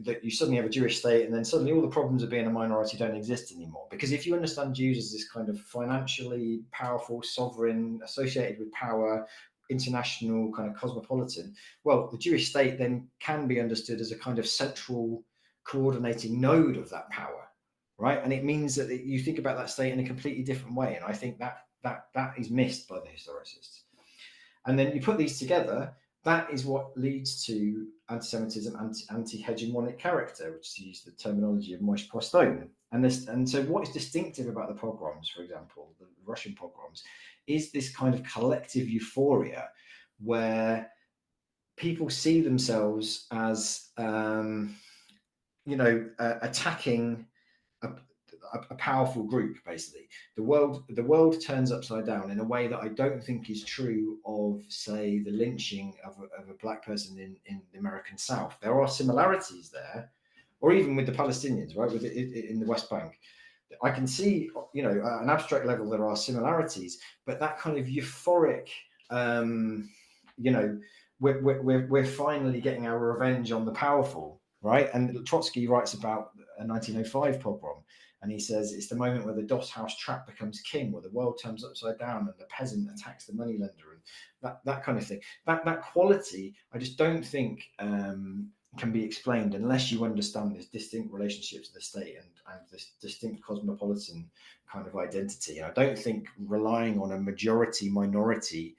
That you suddenly have a Jewish state, and then suddenly all the problems of being a minority don't exist anymore. Because if you understand Jews as this kind of financially powerful, sovereign, associated with power, international kind of cosmopolitan, well, the Jewish state then can be understood as a kind of central coordinating node of that power, right? And it means that you think about that state in a completely different way. And I think that is missed by the historicists. And then you put these together, that is what leads to anti-Semitism, anti-hegemonic character, which is to use the terminology of Moishe Postone. And so what is distinctive about the pogroms, for example, the Russian pogroms, is this kind of collective euphoria where people see themselves as, attacking a powerful group. Basically, the world turns upside down in a way that I don't think is true of, say, the lynching of a black person in the American South. There are similarities there, or even with the Palestinians, right, with it in the West Bank. I can see, at an abstract level, there are similarities, but that kind of euphoric, we're finally getting our revenge on the powerful, right? And Trotsky writes about a 1905 pogrom, and he says it's the moment where the doss house trap becomes king, where the world turns upside down and the peasant attacks the moneylender, and that kind of thing. That quality, I just don't think can be explained unless you understand this distinct relationship to the state and this distinct cosmopolitan kind of identity. And I don't think relying on a majority-minority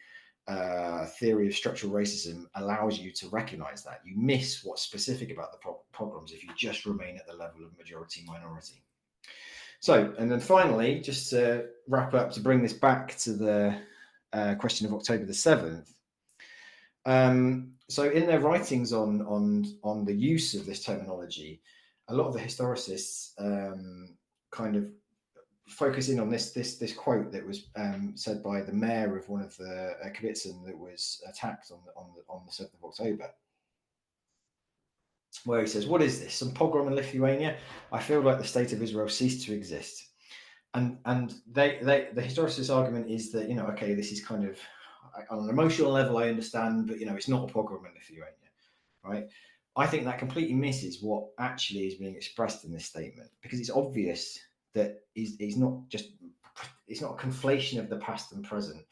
theory of structural racism allows you to recognize that. You miss what's specific about the pogroms if you just remain at the level of majority-minority. So, and then finally, just to wrap up, to bring this back to the question of October the 7th, so in their writings on the use of this terminology, a lot of the historicists kind of focus in on this quote that was said by the mayor of one of the kibbutzim that was attacked on the 7th of October, where he says, "What is this? Some pogrom in Lithuania? I feel like the state of Israel ceased to exist." And the historicist argument is that, okay, this is kind of on an emotional level, I understand, but it's not a pogrom in Lithuania, right? I think that completely misses what actually is being expressed in this statement, because it's obvious that it's not a conflation of the past and present.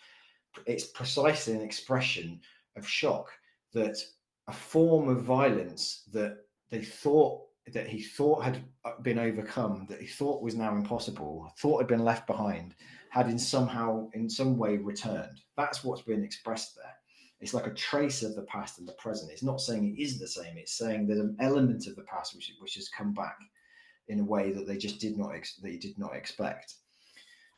It's precisely an expression of shock that a form of violence that he thought had been overcome, that he thought was now impossible, thought had been left behind, had in some way returned. That's what's been expressed there. It's like a trace of the past and the present. It's not saying it is the same. It's saying there's an element of the past which has come back in a way that they just did not expect.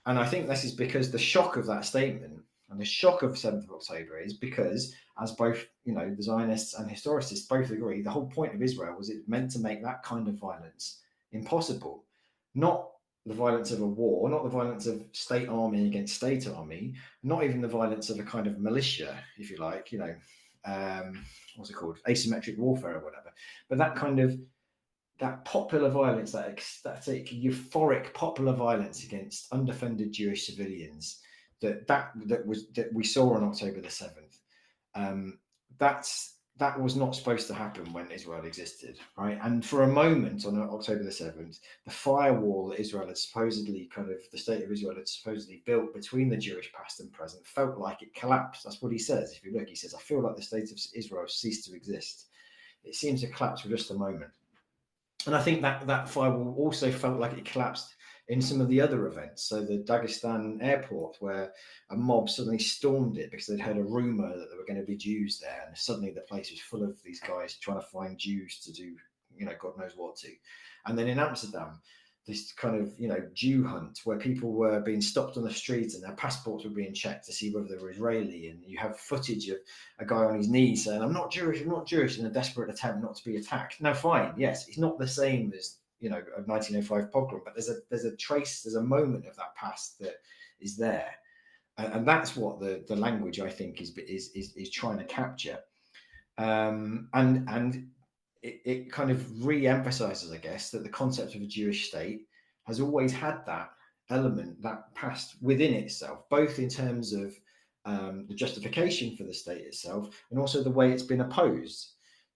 And I think this is because the shock of that statement and the shock of 7th of October is because, as both the Zionists and historicists both agree, the whole point of Israel was it meant to make that kind of violence impossible. Not the violence of a war, not the violence of state army against state army, not even the violence of a kind of militia, if you like, what's it called, asymmetric warfare or whatever, but that popular violence, that ecstatic, euphoric popular violence against undefended Jewish civilians that we saw on October the 7th. That was not supposed to happen when Israel existed, right? And for a moment on October the 7th, the firewall that Israel had supposedly the state of Israel had supposedly built between the Jewish past and present felt like it collapsed. That's what he says. If you look, he says, "I feel like the state of Israel ceased to exist." It seems to collapse for just a moment. And I think that firewall also felt like it collapsed in some of the other events. So the Dagestan airport, where a mob suddenly stormed it because they'd heard a rumor that there were going to be Jews there, and suddenly the place was full of these guys trying to find Jews to do, God knows what to. And then in Amsterdam, this kind of, Jew hunt where people were being stopped on the street and their passports were being checked to see whether they were Israeli. And you have footage of a guy on his knees saying, I'm not Jewish, in a desperate attempt not to be attacked. Now, fine, yes, it's not the same as, a 1905 pogrom, but there's a trace, there's a moment of that past that is there. And that's what the language, I think, is trying to capture. And it kind of re-emphasizes, I guess, that the concept of a Jewish state has always had that element, that past within itself, both in terms of the justification for the state itself and also the way it's been opposed.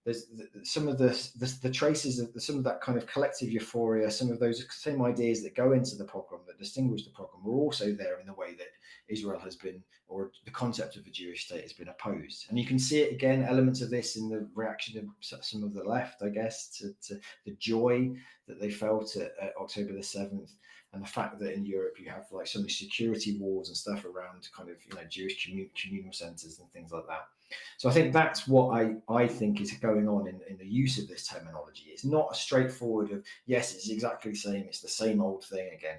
There's some of the traces of some of that kind of collective euphoria, some of those same ideas that go into the pogrom, that distinguish the pogrom, were also there in the way that Israel has been, or the concept of a Jewish state has been opposed. And you can see it again, elements of this in the reaction of some of the left, I guess, to the joy that they felt at October the 7th, and the fact that in Europe you have like so many security wars and stuff around kind of, Jewish communal centers and things like that. So I think that's what I think is going on in the use of this terminology. It's not a straightforward of, yes, it's exactly the same, it's the same old thing again,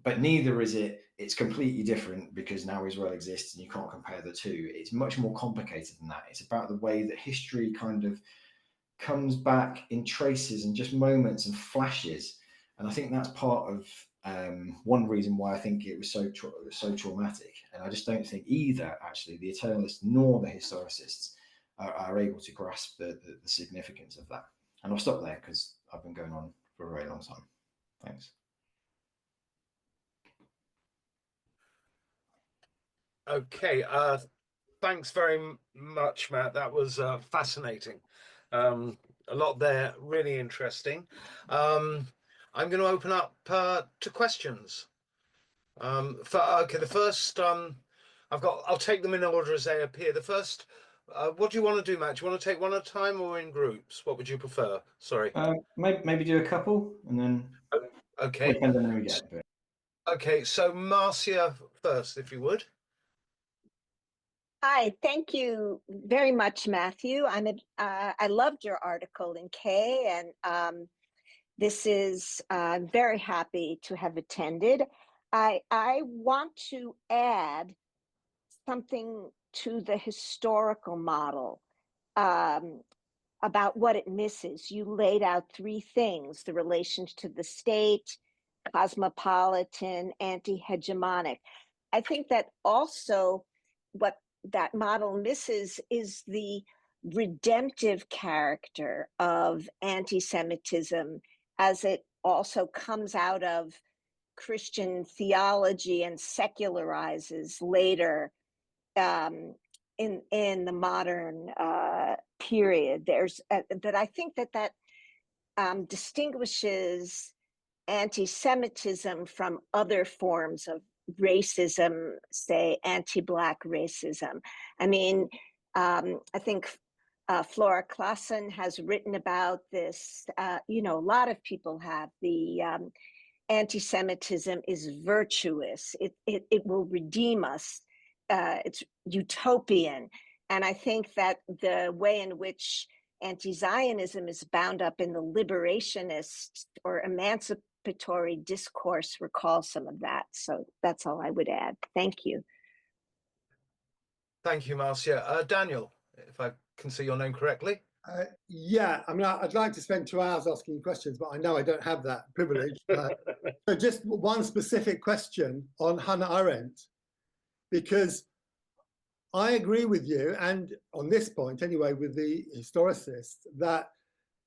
but neither is it, it's completely different because now Israel exists and you can't compare the two. It's much more complicated than that. It's about the way that history kind of comes back in traces and just moments and flashes. And I think that's part of one reason why I think it was so traumatic. And I just don't think either, actually, the eternalists nor the historicists are able to grasp the significance of that. And I'll stop there because I've been going on for a very long time. Thanks. Okay, thanks very much, Matt. That was fascinating. A lot there, really interesting. I'm going to open up to questions. The first, I'll take them in order as they appear. The first, what do you want to do, Matt? Do you want to take one at a time or in groups? What would you prefer? Sorry. Maybe do a couple and then Okay. depends on who we get. But... Okay, so Marcia first, if you would. Hi, thank you very much, Matthew. I loved your article in K, and this is very happy to have attended. I want to add something to the historical model about what it misses. You laid out three things: the relations to the state, cosmopolitan, anti-hegemonic. I think that also what that model misses is the redemptive character of anti-Semitism, as it also comes out of Christian theology and secularizes later in the modern period. There's that I think that distinguishes anti-Semitism from other forms of racism, say anti-Black racism. I mean, I think Flora Classen has written about this. A lot of people have. The anti-Semitism is virtuous. It will redeem us. It's utopian. And I think that the way in which anti-Zionism is bound up in the liberationist or emancipatory discourse recalls some of that. So that's all I would add. Thank you. Thank you, Marcia. Daniel, if I can see your name correctly. Yeah, I mean, I'd like to spend 2 hours asking you questions, but I know I don't have that privilege. So just one specific question on Hannah Arendt, because I agree with you, and on this point anyway, with the historicist, that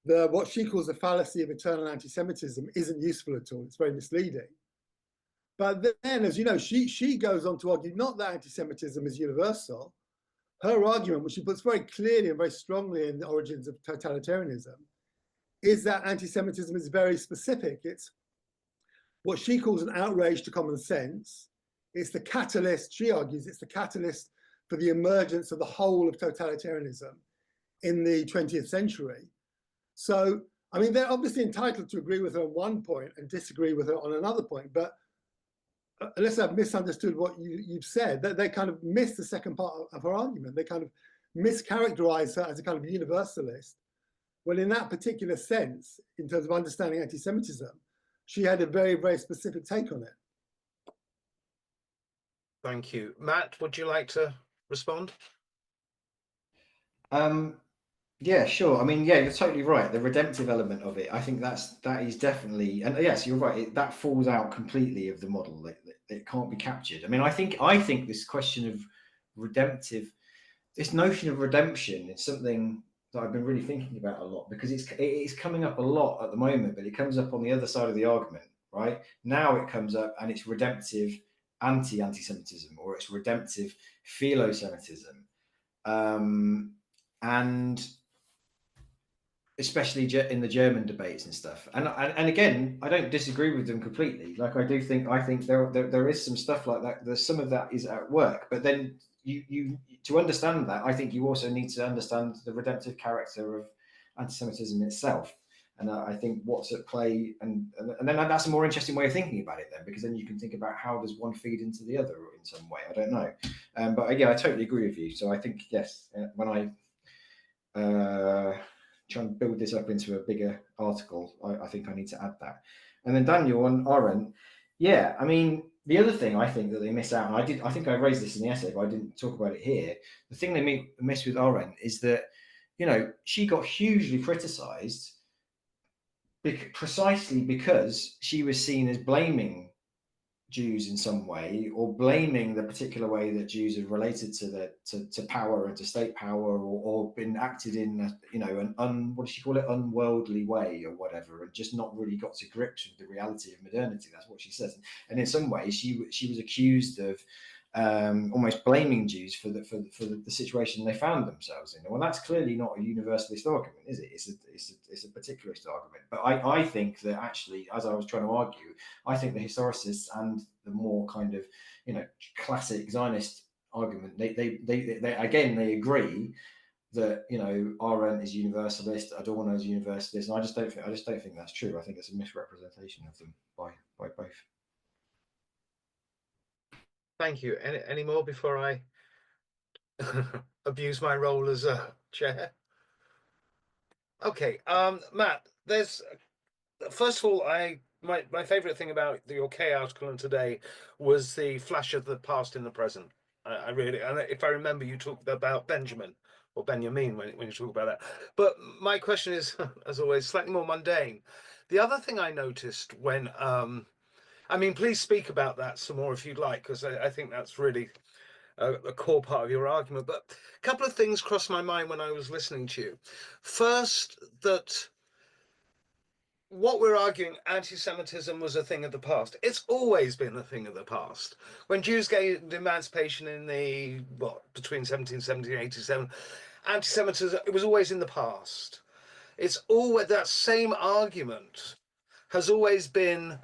what she calls the fallacy of eternal anti-Semitism isn't useful at all. It's very misleading. But then, as you know, she goes on to argue not that anti-Semitism is universal. Her argument, which she puts very clearly and very strongly in the origins of totalitarianism, is that anti-Semitism is very specific. It's what she calls an outrage to common sense. It's the catalyst, she argues, it's the catalyst for the emergence of the whole of totalitarianism in the 20th century. So, I mean, they're obviously entitled to agree with her on one point and disagree with her on another point, but unless I've misunderstood what you've said, that they kind of missed the second part of her argument. They kind of mischaracterize her as a kind of universalist, when in that particular sense, in terms of understanding anti-Semitism, she had a very, very specific take on it. Thank you. Matt, would you like to respond? Yeah, sure. I mean, yeah, you're totally right. The redemptive element of it, I think that is definitely, and yes, you're right. That falls out completely of the model. It can't be captured. I mean, I think this question of redemptive this notion of redemption is something that I've been really thinking about a lot, because it's coming up a lot at the moment, but it comes up on the other side of the argument, right? Now it comes up and it's redemptive anti-Semitism, or it's redemptive philo-Semitism. And especially in the German debates and stuff. And again, I don't disagree with them completely. Like I think there is some stuff like that. There's some of that is at work, but then you to understand that, I think you also need to understand the redemptive character of anti-Semitism itself. And I think what's at play, and then that's a more interesting way of thinking about it then, because then you can think about how does one feed into the other in some way. I don't know, but yeah, I totally agree with you. So I think yes, when I try and build this up into a bigger article, I think I need to add that. And then Daniel on Arendt, yeah, I mean, the other thing I think that they miss out, and I think I raised this in the essay, but I didn't talk about it here. The thing they miss with Arendt is that, you know, she got hugely criticized precisely because she was seen as blaming Jews in some way, or blaming the particular way that Jews are related to power and to state power, or been acted in an what does she call it, unworldly way or whatever, and just not really got to grips with the reality of modernity. That's what she says. And in some ways she was accused of almost blaming Jews for the situation they found themselves in. Well, that's clearly not a universalist argument, is it? It's a particularist argument. But I think that actually, as I was trying to argue, I think the historicists and the more kind of, you know, classic Zionist argument, they again, they agree that, you know, Arendt is universalist, Adorno is universalist, and I just don't think that's true. I think it's a misrepresentation of them by both. Thank you. Any more before I abuse my role as a chair? Okay, Matt, there's first of all, my favorite thing about the OK article on today was the flash of the past in the present. I really, and if I remember, you talked about Benjamin or Benjamin when you talk about that. But my question is, as always, slightly more mundane. The other thing I noticed when, I mean, please speak about that some more if you'd like, because I think that's really a core part of your argument. But a couple of things crossed my mind when I was listening to you. First, that what we're arguing, anti-Semitism was a thing of the past. It's always been a thing of the past. When Jews gained emancipation in the, between 1770 and 87, anti-Semitism, it was always in the past. It's always, that same argument has always been,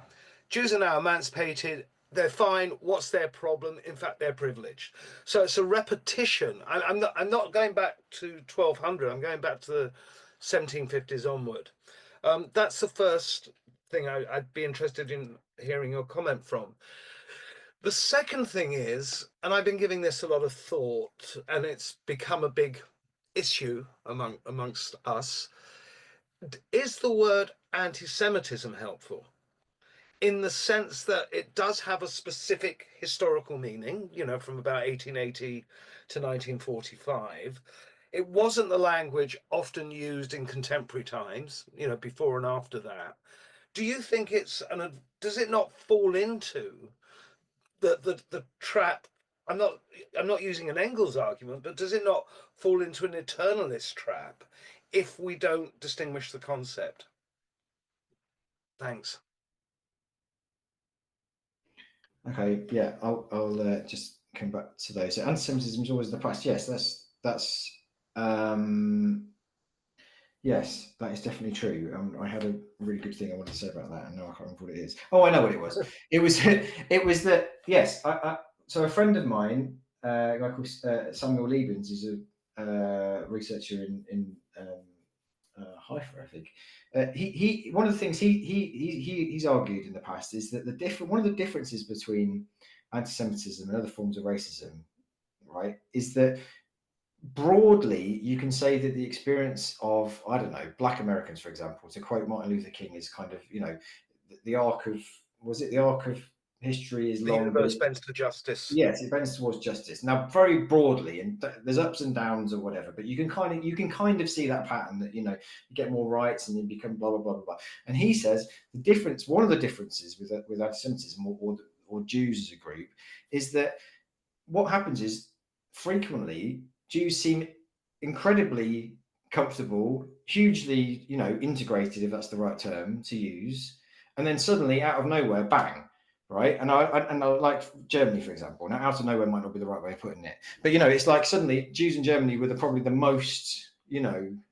Jews are now emancipated, they're fine, what's their problem? In fact, they're privileged. So it's a repetition. I'm not going back to 1200, I'm going back to the 1750s onward. That's the first thing I'd be interested in hearing your comment from. The second thing is, and I've been giving this a lot of thought, and it's become a big issue amongst us, is the word anti-Semitism helpful? In the sense that it does have a specific historical meaning, you know, from about 1880 to 1945. It wasn't the language often used in contemporary times, you know, before and after that. Do you think it's does it not fall into the trap? I'm not using an Engels argument, but does it not fall into an eternalist trap if we don't distinguish the concept? Thanks. Okay, yeah, I'll just come back to those. So anti-Semitism is always in the past. Yes, that's yes, that is definitely true. I had a really good thing I wanted to say about that, and now I can't remember what it is. Oh, I know what it was. It was that, yes. So a friend of mine, a guy called Samuel Liebens, is a researcher in Haifa, I think. He one of the things he's argued in the past is that one of the differences between anti-Semitism and other forms of racism, right, is that broadly you can say that the experience of, I don't know, Black Americans, for example, to quote Martin Luther King, is kind of, you know, the arc of, was it the arc of history is The long, universe bends to justice. yes, it bends towards justice. Now, very broadly, and there's ups and downs or whatever, but you can kind of see that pattern that, you know, you get more rights and you become blah blah blah blah blah. And he says the difference, one of the differences with anti-Semitism or Jews as a group, is that what happens is frequently Jews seem incredibly comfortable, hugely, integrated, if that's the right term to use, and then suddenly, out of nowhere, bang, right? And I like Germany, for example. Now, out of nowhere might not be the right way of putting it, but it's like suddenly Jews in Germany were probably the most,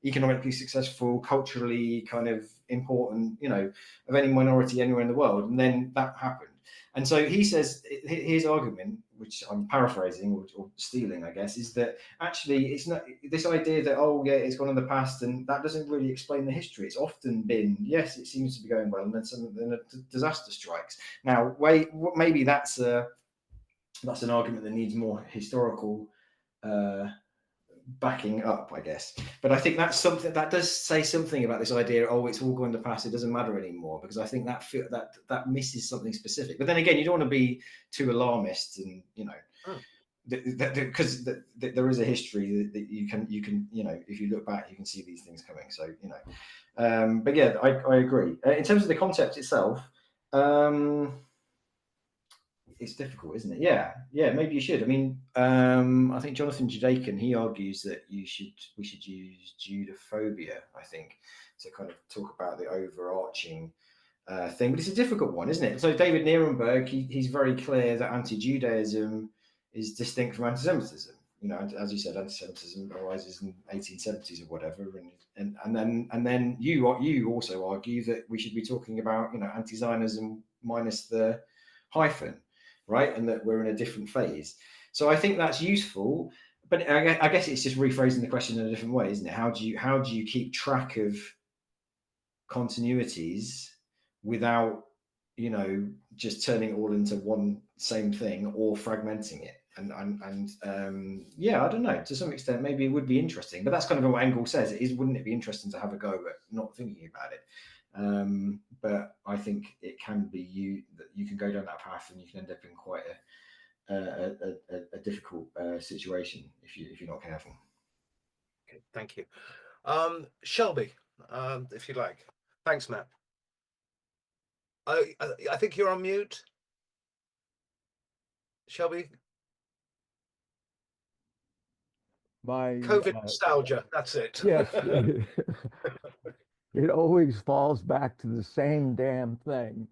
economically successful, culturally kind of important, of any minority anywhere in the world, and then that happened. And so he says his argument, which I'm paraphrasing or stealing, I guess, is that actually it's not this idea that, oh yeah, it's gone in the past, and that doesn't really explain the history. It's often been, yes, it seems to be going well, and then a disaster strikes. Now, maybe that's an argument that needs more historical backing up, I guess. But I think that's something that does say something about this idea. Oh, it's all going to pass. It doesn't matter anymore, because I think that misses something specific. But then again, you don't want to be too alarmist, and because there is a history that you can if you look back, you can see these things coming. So but yeah, I agree. In terms of the concept itself, it's difficult, isn't it? Yeah, maybe you should. I mean, I think Jonathan Judaikin, he argues that we should use Judophobia, I think, to kind of talk about the overarching thing. But it's a difficult one, isn't it? So David Nierenberg, he's very clear that anti-Judaism is distinct from anti-Semitism. As you said, anti-Semitism arises in 1870s or whatever, and then you also argue that we should be talking about anti-Zionism minus the hyphen, right? And that we're in a different phase. So I think that's useful, but I guess it's just rephrasing the question in a different way, isn't it? How do you keep track of continuities without just turning it all into one same thing or fragmenting it? And I don't know, to some extent maybe it would be interesting, but that's kind of what Engel says. Wouldn't it be interesting to have a go at not thinking about it? But I think it can be that you can go down that path and you can end up in quite a difficult situation if you're not careful. Okay, thank you. Shelby, if you like. Thanks, Matt. I think you're on mute. Shelby? My COVID nostalgia, that's it. yes, it always falls back to the same damn thing.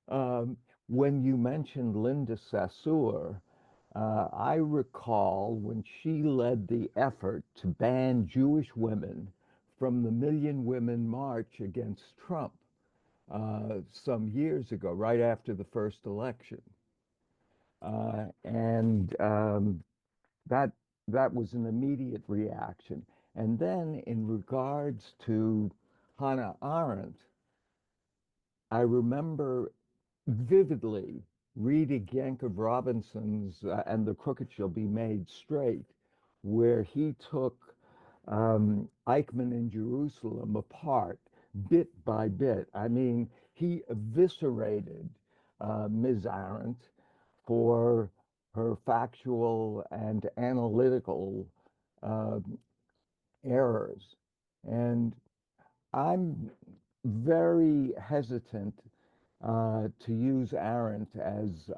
When you mentioned Linda Saussure, I recall when she led the effort to ban Jewish women from the Million Women March against Trump some years ago, right after the first election. And that was an immediate reaction. And then in regards to Hannah Arendt, I remember vividly reading Yankov Robinson's And the Crooked Shall Be Made Straight, where he took Eichmann in Jerusalem apart bit by bit. I mean, he eviscerated Ms. Arendt for her factual and analytical errors. And I'm very hesitant to use Arendt as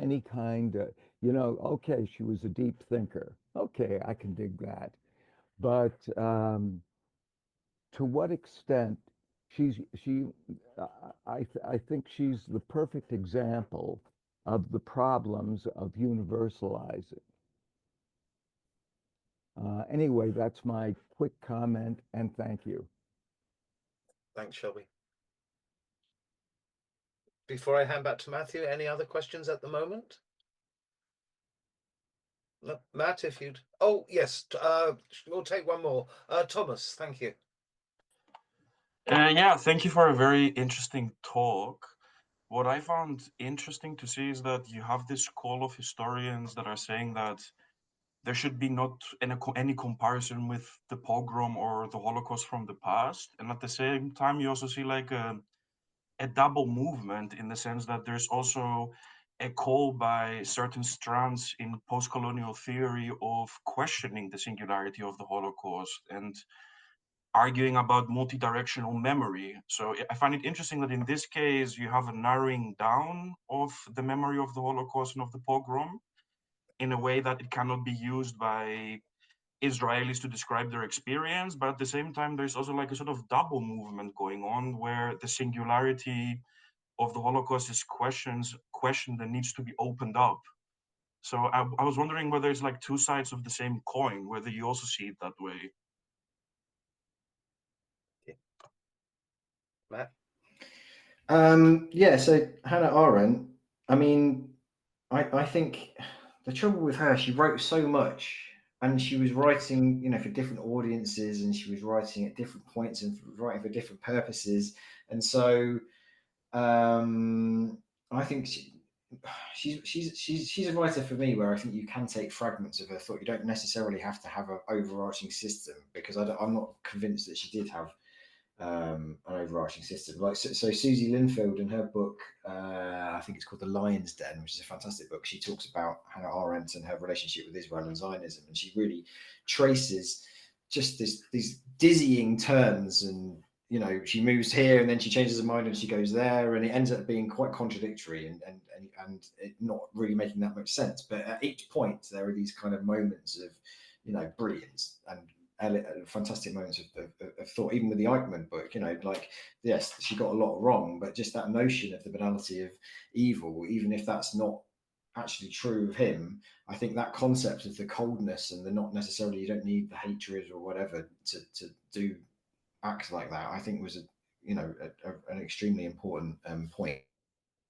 any kind of, okay, she was a deep thinker. Okay, I can dig that. But to what extent I think she's the perfect example of the problems of universalizing. Anyway, that's my quick comment, and thank you. Thanks, Shelby. Before I hand back to Matthew, any other questions at the moment? Matt, if you'd... Oh, yes, we'll take one more. Thomas, thank you. Yeah, thank you for a very interesting talk. What I found interesting to see is that you have this call of historians that are saying that there should be not any comparison with the pogrom or the Holocaust from the past. And at the same time, you also see like a double movement in the sense that there's also a call by certain strands in post-colonial theory of questioning the singularity of the Holocaust and arguing about multi-directional memory. So I find it interesting that in this case, you have a narrowing down of the memory of the Holocaust and of the pogrom. in a way that it cannot be used by Israelis to describe their experience, but at the same time, there's also like a sort of double movement going on where the singularity of the Holocaust is questioned and needs to be opened up. So I was wondering whether it's like two sides of the same coin, whether you also see it that way. Matt? Yeah, so Hannah Arendt, I mean, I think the trouble with her, she wrote so much and she was writing, you know, for different audiences and she was writing at different points and writing for different purposes. And so I think she's a writer for me where I think you can take fragments of her thought. You don't necessarily have to have an overarching system because I'm not convinced that she did have an overarching system. Like so Susie Linfield in her book, I think it's called The Lion's Den, which is a fantastic book. She talks about Hannah Arendt and her relationship with Israel and Zionism, and she really traces just these dizzying turns, and you know, she moves here and then she changes her mind and she goes there, and it ends up being quite contradictory and it not really making that much sense. But at each point there are these kind of moments of, you know, brilliance and fantastic moments of thought. Even with the Eichmann book, you know, like, yes, she got a lot wrong, but just that notion of the banality of evil, even if that's not actually true of him, I think that concept of the coldness and the not necessarily, you don't need the hatred or whatever to do acts like that, I think was an extremely important point.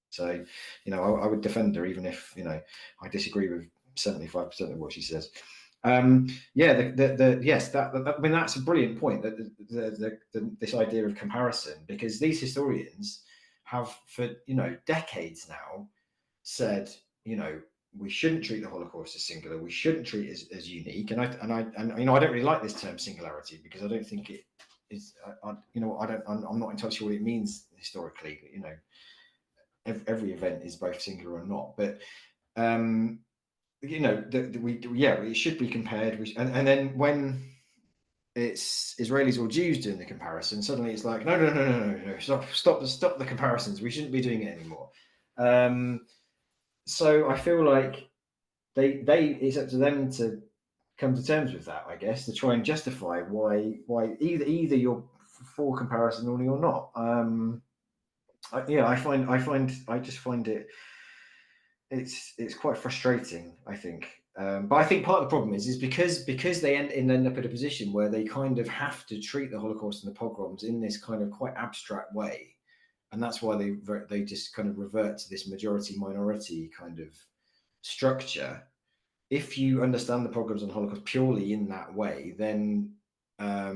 So, you know, I would defend her even if, you know, I disagree with 75% of what she says. Yeah, yes, that I mean, that's a brilliant point, that this idea of comparison, because these historians have for, you know, decades now said, you know, we shouldn't treat the Holocaust as singular, we shouldn't treat it as unique, and you know, I don't really like this term singularity because I don't think it is, you know, I'm not entirely sure what it means historically. You know, every event is both singular and not, but you know, it should be compared. And then when it's Israelis or Jews doing the comparison, suddenly it's like, no, stop the comparisons. We shouldn't be doing it anymore. So I feel like it's up to them to come to terms with that, I guess, to try and justify why either you're for comparison or you're not. I just find it's quite frustrating, I think. But I think part of the problem is because they end up in a position where they kind of have to treat the Holocaust and the pogroms in this kind of quite abstract way, and that's why they just kind of revert to this majority minority kind of structure. If you understand the pogroms and the Holocaust purely in that way, then as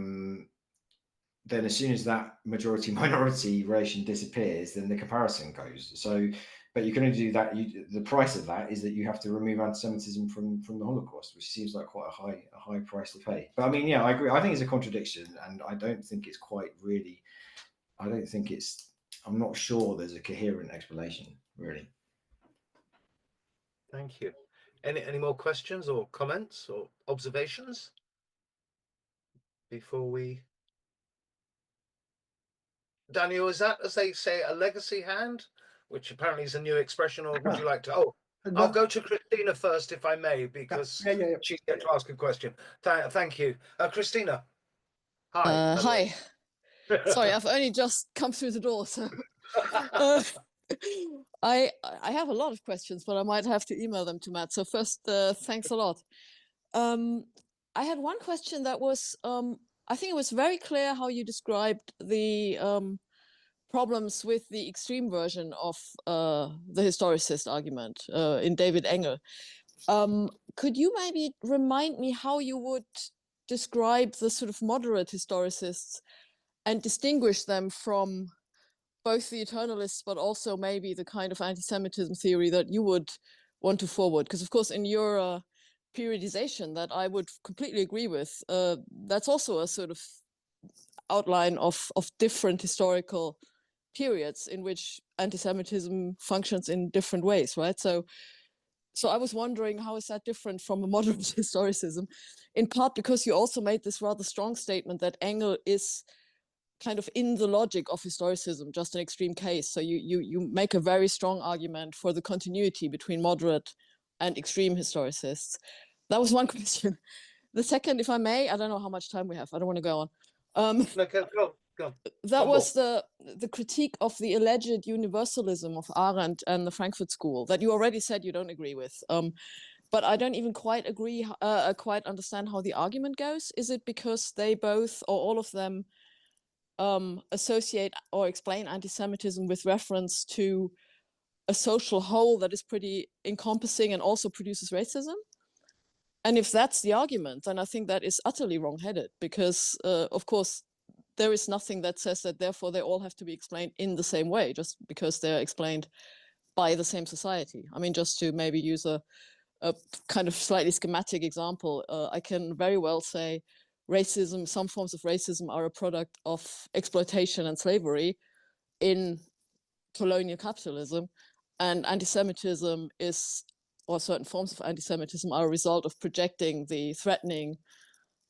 soon as that majority minority relation disappears, then the comparison goes. So, but you can only do that. The price of that is that you have to remove anti-Semitism from the Holocaust, which seems like quite a high price to pay. But I mean, yeah, I agree. I think it's a contradiction, and I don't think it's quite really. I don't think it's. I'm not sure there's a coherent explanation, really. Thank you. Any more questions or comments or observations before we? Daniel, is that, as they say, a legacy hand, which apparently is a new expression, or would you like to? Oh, I'll go to Christina first, if I may, because she's going to ask a question. Thank you, Christina. Hi. Hi. Sorry, I've only just come through the door, so I have a lot of questions, but I might have to email them to Matt. So first, thanks a lot. I had one question that was, I think it was very clear how you described the problems with the extreme version of the historicist argument in David Engel. Could you maybe remind me how you would describe the sort of moderate historicists and distinguish them from both the eternalists, but also maybe the kind of anti-Semitism theory that you would want to forward? Because of course, in your periodization that I would completely agree with, that's also a sort of outline of different historical periods in which anti-Semitism functions in different ways, right? So I was wondering, how is that different from a moderate historicism? In part because you also made this rather strong statement that Engel is kind of in the logic of historicism, just an extreme case. So you make a very strong argument for the continuity between moderate and extreme historicists. That was one question. The second, if I may, I don't know how much time we have. I don't want to go on. No, go. That was the critique of the alleged universalism of Arendt and the Frankfurt School that you already said you don't agree with. But I don't even quite understand how the argument goes. Is it because they both or all of them associate or explain anti-Semitism with reference to a social whole that is pretty encompassing and also produces racism? And if that's the argument, then I think that is utterly wrong-headed because, of course, there is nothing that says that therefore they all have to be explained in the same way just because they're explained by the same society. I mean, just to maybe use a kind of slightly schematic example, I can very well say racism, some forms of racism are a product of exploitation and slavery in colonial capitalism, and anti-Semitism is, or certain forms of anti-Semitism are a result of projecting the threatening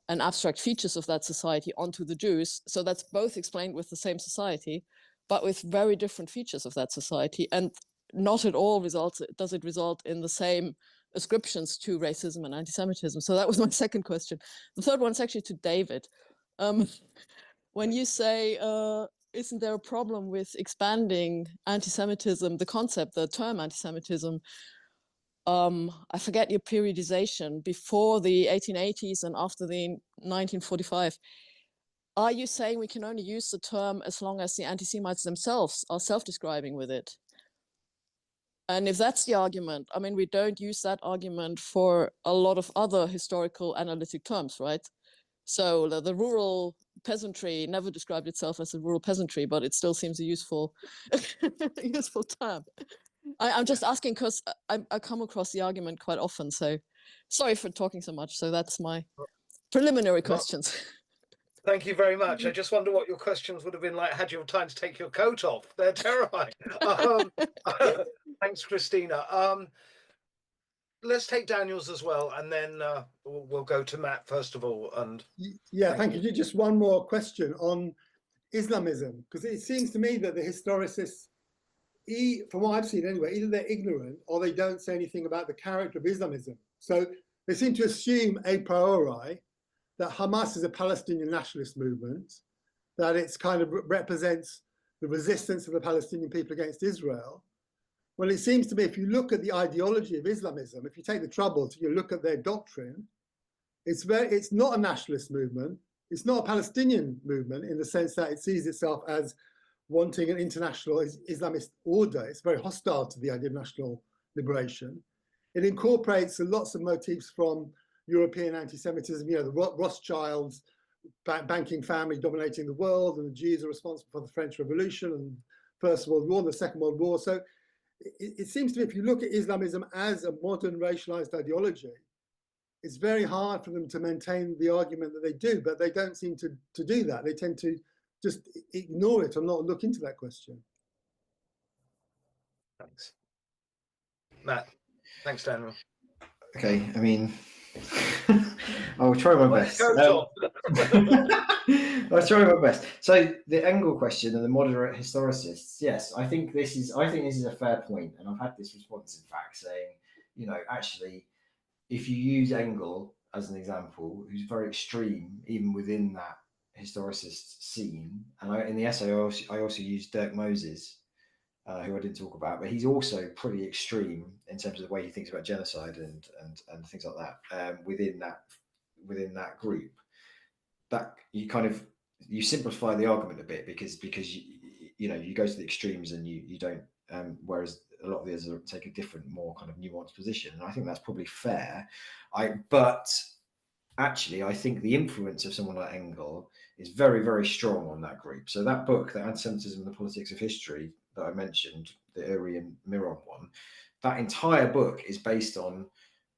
and abstract features of that society onto the Jews. So that's both explained with the same society, but with very different features of that society. And not at all does it result in the same ascriptions to racism and anti-Semitism. So that was my second question. The third one is actually to David. When you say, isn't there a problem with expanding anti-Semitism, the concept, the term anti-Semitism, I forget your periodization, before the 1880s and after the 1945. Are you saying we can only use the term as long as the anti-Semites themselves are self-describing with it? And if that's the argument, I mean, we don't use that argument for a lot of other historical analytic terms, right? So the rural peasantry never described itself as a rural peasantry, but it still seems a useful, useful term. I'm just asking because I come across the argument quite often. So sorry for talking so much. So that's my preliminary questions. Thank you very much. I just wonder what your questions would have been like had you had time to take your coat off. They're terrifying. Thanks, Christina. Let's take Daniel's as well, and then we'll go to Matt first of all. And yeah, thank you. Just one more question on Islamism, because it seems to me that the historicists, from what I've seen anyway, either they're ignorant or they don't say anything about the character of Islamism. So they seem to assume a priori that Hamas is a Palestinian nationalist movement, that it's kind of represents the resistance of the Palestinian people against Israel. Well, it seems to me if you look at the ideology of Islamism, if you take the trouble to look at their doctrine, it's not a nationalist movement. It's not a Palestinian movement in the sense that it sees itself as wanting an international Islamist order. It's very hostile to the idea of national liberation. It incorporates lots of motifs from European anti-Semitism, the Rothschilds, banking family dominating the world, and the Jews are responsible for the French Revolution and First World War, and the Second World War. So it seems to me if you look at Islamism as a modern racialized ideology, it's very hard for them to maintain the argument that they do, but they don't seem to do that. They tend to just ignore it or not look into that question. Thanks. Matt. Thanks, Daniel. Okay, I mean, I'll try my best. I'll try my best. So the Engel question and the moderate historicists, yes, I think this is a fair point, and I've had this response, in fact, saying, actually, if you use Engel as an example, who's very extreme, even within that historicist scene, and in the essay I also used Dirk Moses, who I didn't talk about, but he's also pretty extreme in terms of the way he thinks about genocide and things like that within that group. That you simplify the argument a bit because you go to the extremes and you don't, whereas a lot of the others take a different, more kind of nuanced position, and I think that's probably fair. But actually, I think the influence of someone like Engel is very, very strong on that group. So that book, The Antisemitism and the Politics of History, that I mentioned, the Uri and Miron one, that entire book is based on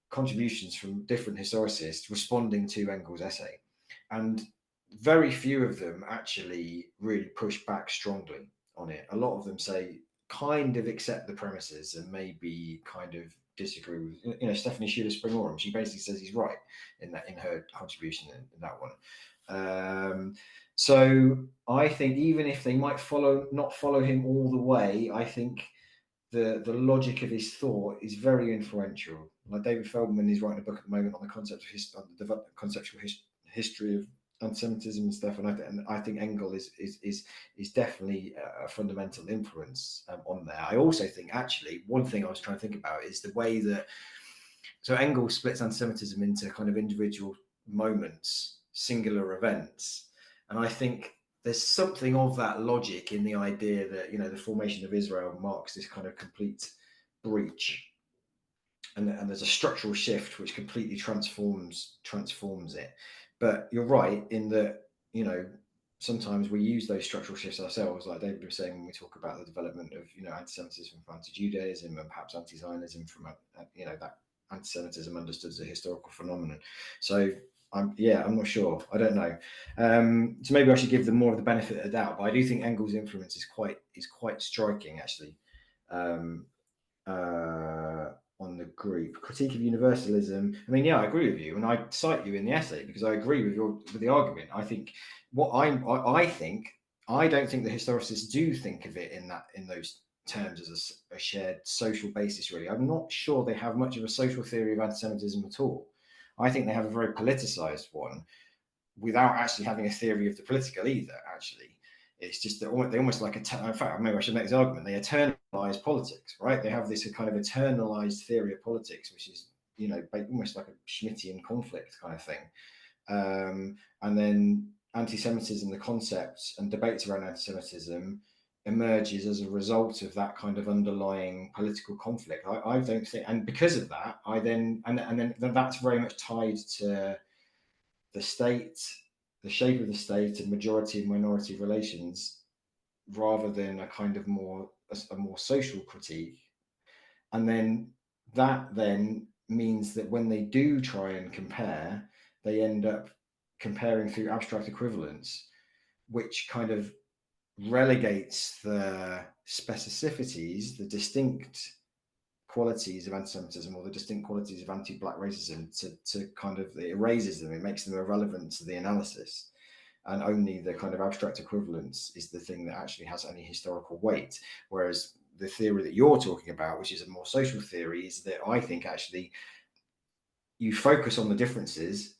contributions from different historicists responding to Engel's essay. And very few of them actually really push back strongly on it. A lot of them say, kind of accept the premises and maybe kind of disagree with, Stephanie Schuler-Springorum. She basically says he's right in her contribution in that one. So I think even if they might not follow him all the way, I think the logic of his thought is very influential. Like David Feldman is writing a book at the moment on the concept of the conceptual history of anti-Semitism and stuff, and I think Engels is definitely a fundamental influence on there. I also think, actually, one thing I was trying to think about is the way that, so Engels splits anti-Semitism into kind of individual moments, singular events, and I think there's something of that logic in the idea that, the formation of Israel marks this kind of complete breach, and there's a structural shift which completely transforms it. But you're right in that, sometimes we use those structural shifts ourselves, like David was saying, when we talk about the development of, anti-Semitism from anti-Judaism and perhaps anti-Zionism from, that anti-Semitism understood as a historical phenomenon. So I'm not sure. I don't know. So maybe I should give them more of the benefit of the doubt. But I do think Engels' influence is quite striking, actually, on the group. Critique of universalism. I mean, I agree with you, and I cite you in the essay because I agree with the argument. I think I don't think the historicists do think of it in those terms as a shared social basis. Really, I'm not sure they have much of a social theory of anti-Semitism at all. I think they have a very politicized one, without actually having a theory of the political either. Actually, it's just that they almost like in fact, maybe I should make this argument. They eternalize politics, right? They have this kind of eternalized theory of politics, which is almost like a Schmittian conflict kind of thing. And then anti-Semitism, the concepts and debates around anti-Semitism, emerges as a result of that kind of underlying political conflict. I don't think, and because of that, and then that's very much tied to the state, the shape of the state, and majority and minority relations, rather than a kind of more social critique. And then that means that when they do try and compare, they end up comparing through abstract equivalence, which kind of relegates the specificities, the distinct qualities of anti-Semitism or the distinct qualities of anti-Black racism to kind of, it erases them, it makes them irrelevant to the analysis. And only the kind of abstract equivalence is the thing that actually has any historical weight. Whereas the theory that you're talking about, which is a more social theory, is that I think actually you focus on the differences,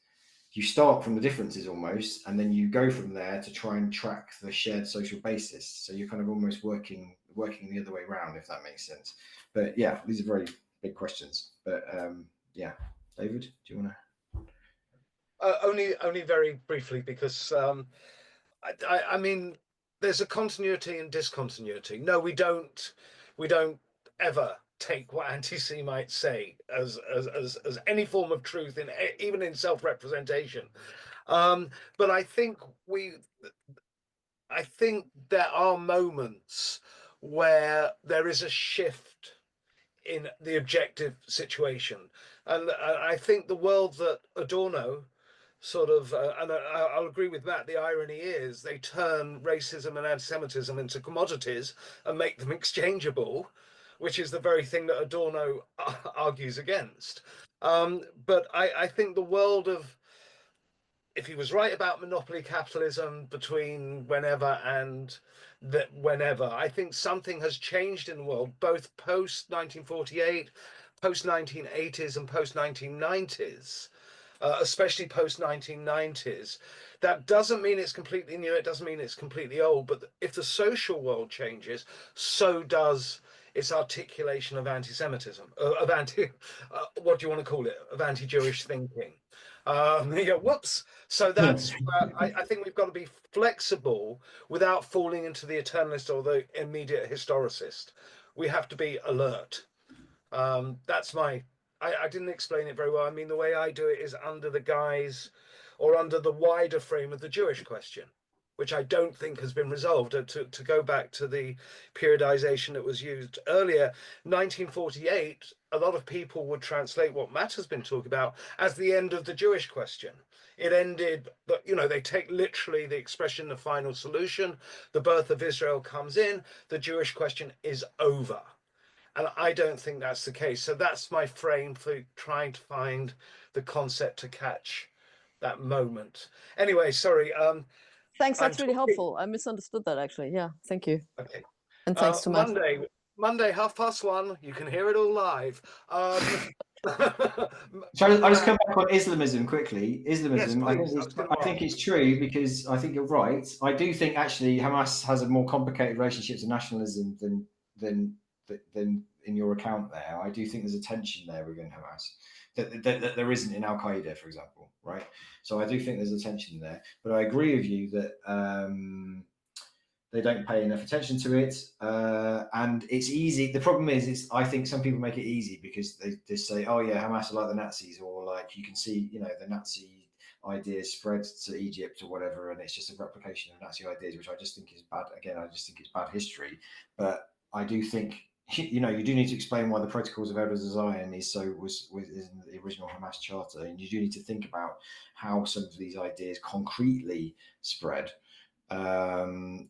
you start from the differences almost, and then you go from there to try and track the shared social basis. So you're kind of almost working the other way around, if that makes sense. But yeah, these are very big questions. But David, do you want to? Only very briefly, because I mean, there's a continuity and discontinuity. No, we don't ever take what anti-Semites say as any form of truth, even in self-representation. But I think there are moments where there is a shift in the objective situation, and I think the world that Adorno sort of, and I'll agree with Matt, the irony is they turn racism and anti-Semitism into commodities and make them exchangeable, which is the very thing that Adorno argues against. But I think the world of, if he was right about monopoly capitalism between whenever and whenever, I think something has changed in the world, both post 1948, post 1980s, and post 1990s. Especially post 1990s. That doesn't mean it's completely new. It doesn't mean it's completely old. But if the social world changes, so does its articulation of anti-Semitism, what do you want to call it, of anti-Jewish thinking. Whoops. So that's, I think we've got to be flexible without falling into the eternalist or the immediate historicist. We have to be alert. That's I didn't explain it very well. I mean, the way I do it is under the guise or under the wider frame of the Jewish question, which I don't think has been resolved. To go back to the periodization that was used earlier, 1948, a lot of people would translate what Matt has been talking about as the end of the Jewish question. It ended, but they take literally the expression, the final solution, the birth of Israel comes in, the Jewish question is over. And I don't think that's the case. So that's my frame for trying to find the concept to catch that moment. Anyway, sorry. Thanks, that's really helpful. I misunderstood that, actually. Yeah, thank you. Okay. And thanks to Matt. Monday, 1:30. You can hear it all live. So I'll just come back on Islamism quickly. Islamism, Yes, I think it's true because I think you're right. I do think actually Hamas has a more complicated relationship to nationalism than in your account there. I do think there's a tension there within Hamas that there isn't in Al Qaeda, for example, right? So I do think there's a tension there. But I agree with you that they don't pay enough attention to it, and it's easy. The problem is I think some people make it easy because they just say, "Oh yeah, Hamas are like the Nazis," or like you can see, the Nazi ideas spread to Egypt or whatever, and it's just a replication of Nazi ideas, which I just think is bad. Again, I just think it's bad history. But I do think you do need to explain why the Protocols of Elders of Zion is in the original Hamas charter, and you do need to think about how some of these ideas concretely spread. And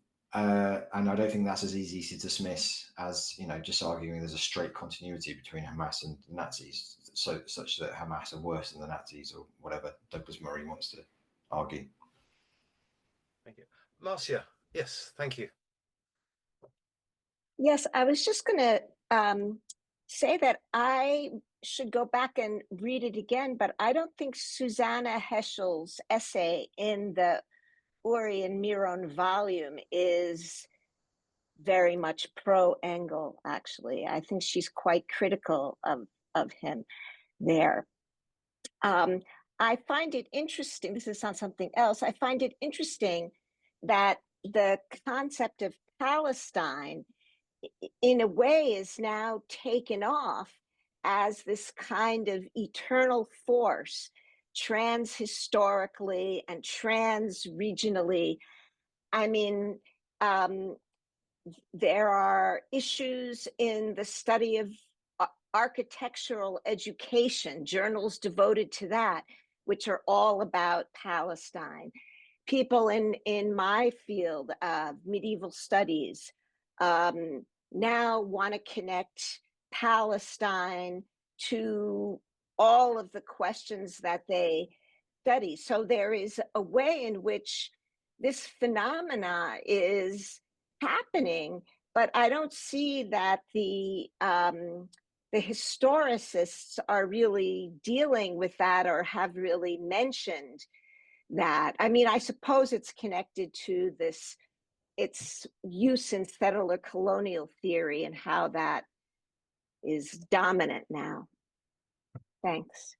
I don't think that's as easy to dismiss as just arguing there's a straight continuity between Hamas and the Nazis, such that Hamas are worse than the Nazis or whatever Douglas Murray wants to argue. Thank you, Marcia. Yes, thank you. Yes, I was just going to say that I should go back and read it again, but I don't think Susanna Heschel's essay in the Uri and Miron volume is very much pro-Engel, actually. I think she's quite critical of him there. I find it interesting, this is on something else, I find it interesting that the concept of Palestine in a way is now taken off as this kind of eternal force, trans-historically and trans-regionally. I mean, there are issues in the study of architectural education, journals devoted to that, which are all about Palestine. People in my field of medieval studies now want to connect Palestine to all of the questions that they study. So there is a way in which this phenomena is happening, but I don't see that the historicists are really dealing with that or have really mentioned that. I mean, I suppose it's connected to its use in settler colonial theory and how that is dominant now. Thanks.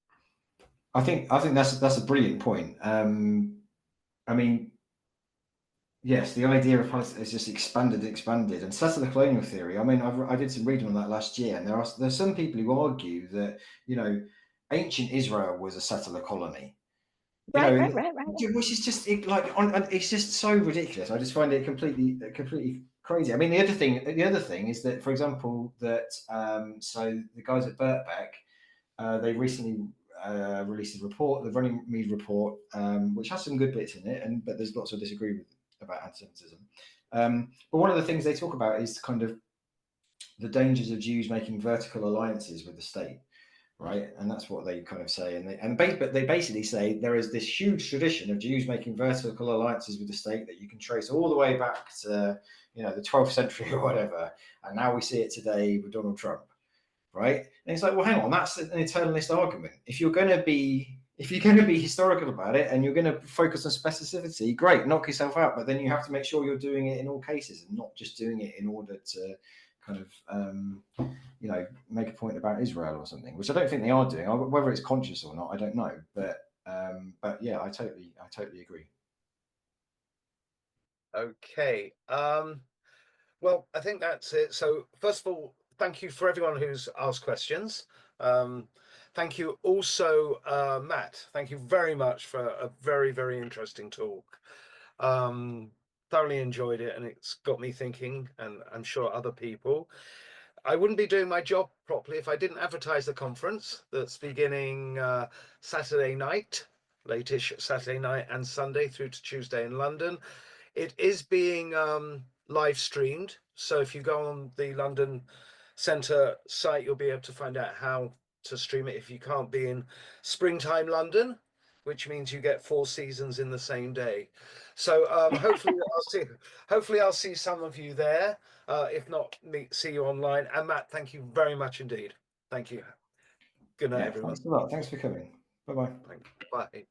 I think that's a brilliant point. I mean, yes, the idea of Palestine is just expanded, and settler colonial theory. I mean, I did some reading on that last year, and there's some people who argue that ancient Israel was a settler colony. Right. Which is just it's just so ridiculous. I just find it completely crazy. I mean, the other thing is that, for example, that so the guys at Birkbeck, they recently released a report, the Runnymede report, which has some good bits in it, but there's lots of disagreement about anti-Semitism. But one of the things they talk about is kind of the dangers of Jews making vertical alliances with the state. Right, and that's what they kind of say, but they basically say there is this huge tradition of Jews making vertical alliances with the state that you can trace all the way back to the 12th century or whatever, and now we see it today with Donald Trump, right? And it's like, well, hang on, that's an eternalist argument. If you're going to be historical about it and you're going to focus on specificity, great, knock yourself out, but then you have to make sure you're doing it in all cases and not just doing it in order to kind of make a point about Israel or something, which I don't think they are doing. Whether it's conscious or not, I don't know. But yeah, I totally agree. Okay. Well, I think that's it. So first of all, thank you for everyone who's asked questions. Thank you also, Matt. Thank you very much for a very, very interesting talk. Thoroughly enjoyed it, and it's got me thinking, and I'm sure other people. I wouldn't be doing my job properly if I didn't advertise the conference that's beginning Saturday night, late-ish Saturday night, and Sunday through to Tuesday in London. It is being live streamed, so if you go on the London Centre site, you'll be able to find out how to stream it if you can't be in springtime London, which means you get 4 seasons in the same day. So hopefully I'll see some of you there. If not, see you online. And Matt, thank you very much indeed. Thank you. Good night, everyone. Thanks a lot. Thanks for coming. Bye-bye. Bye.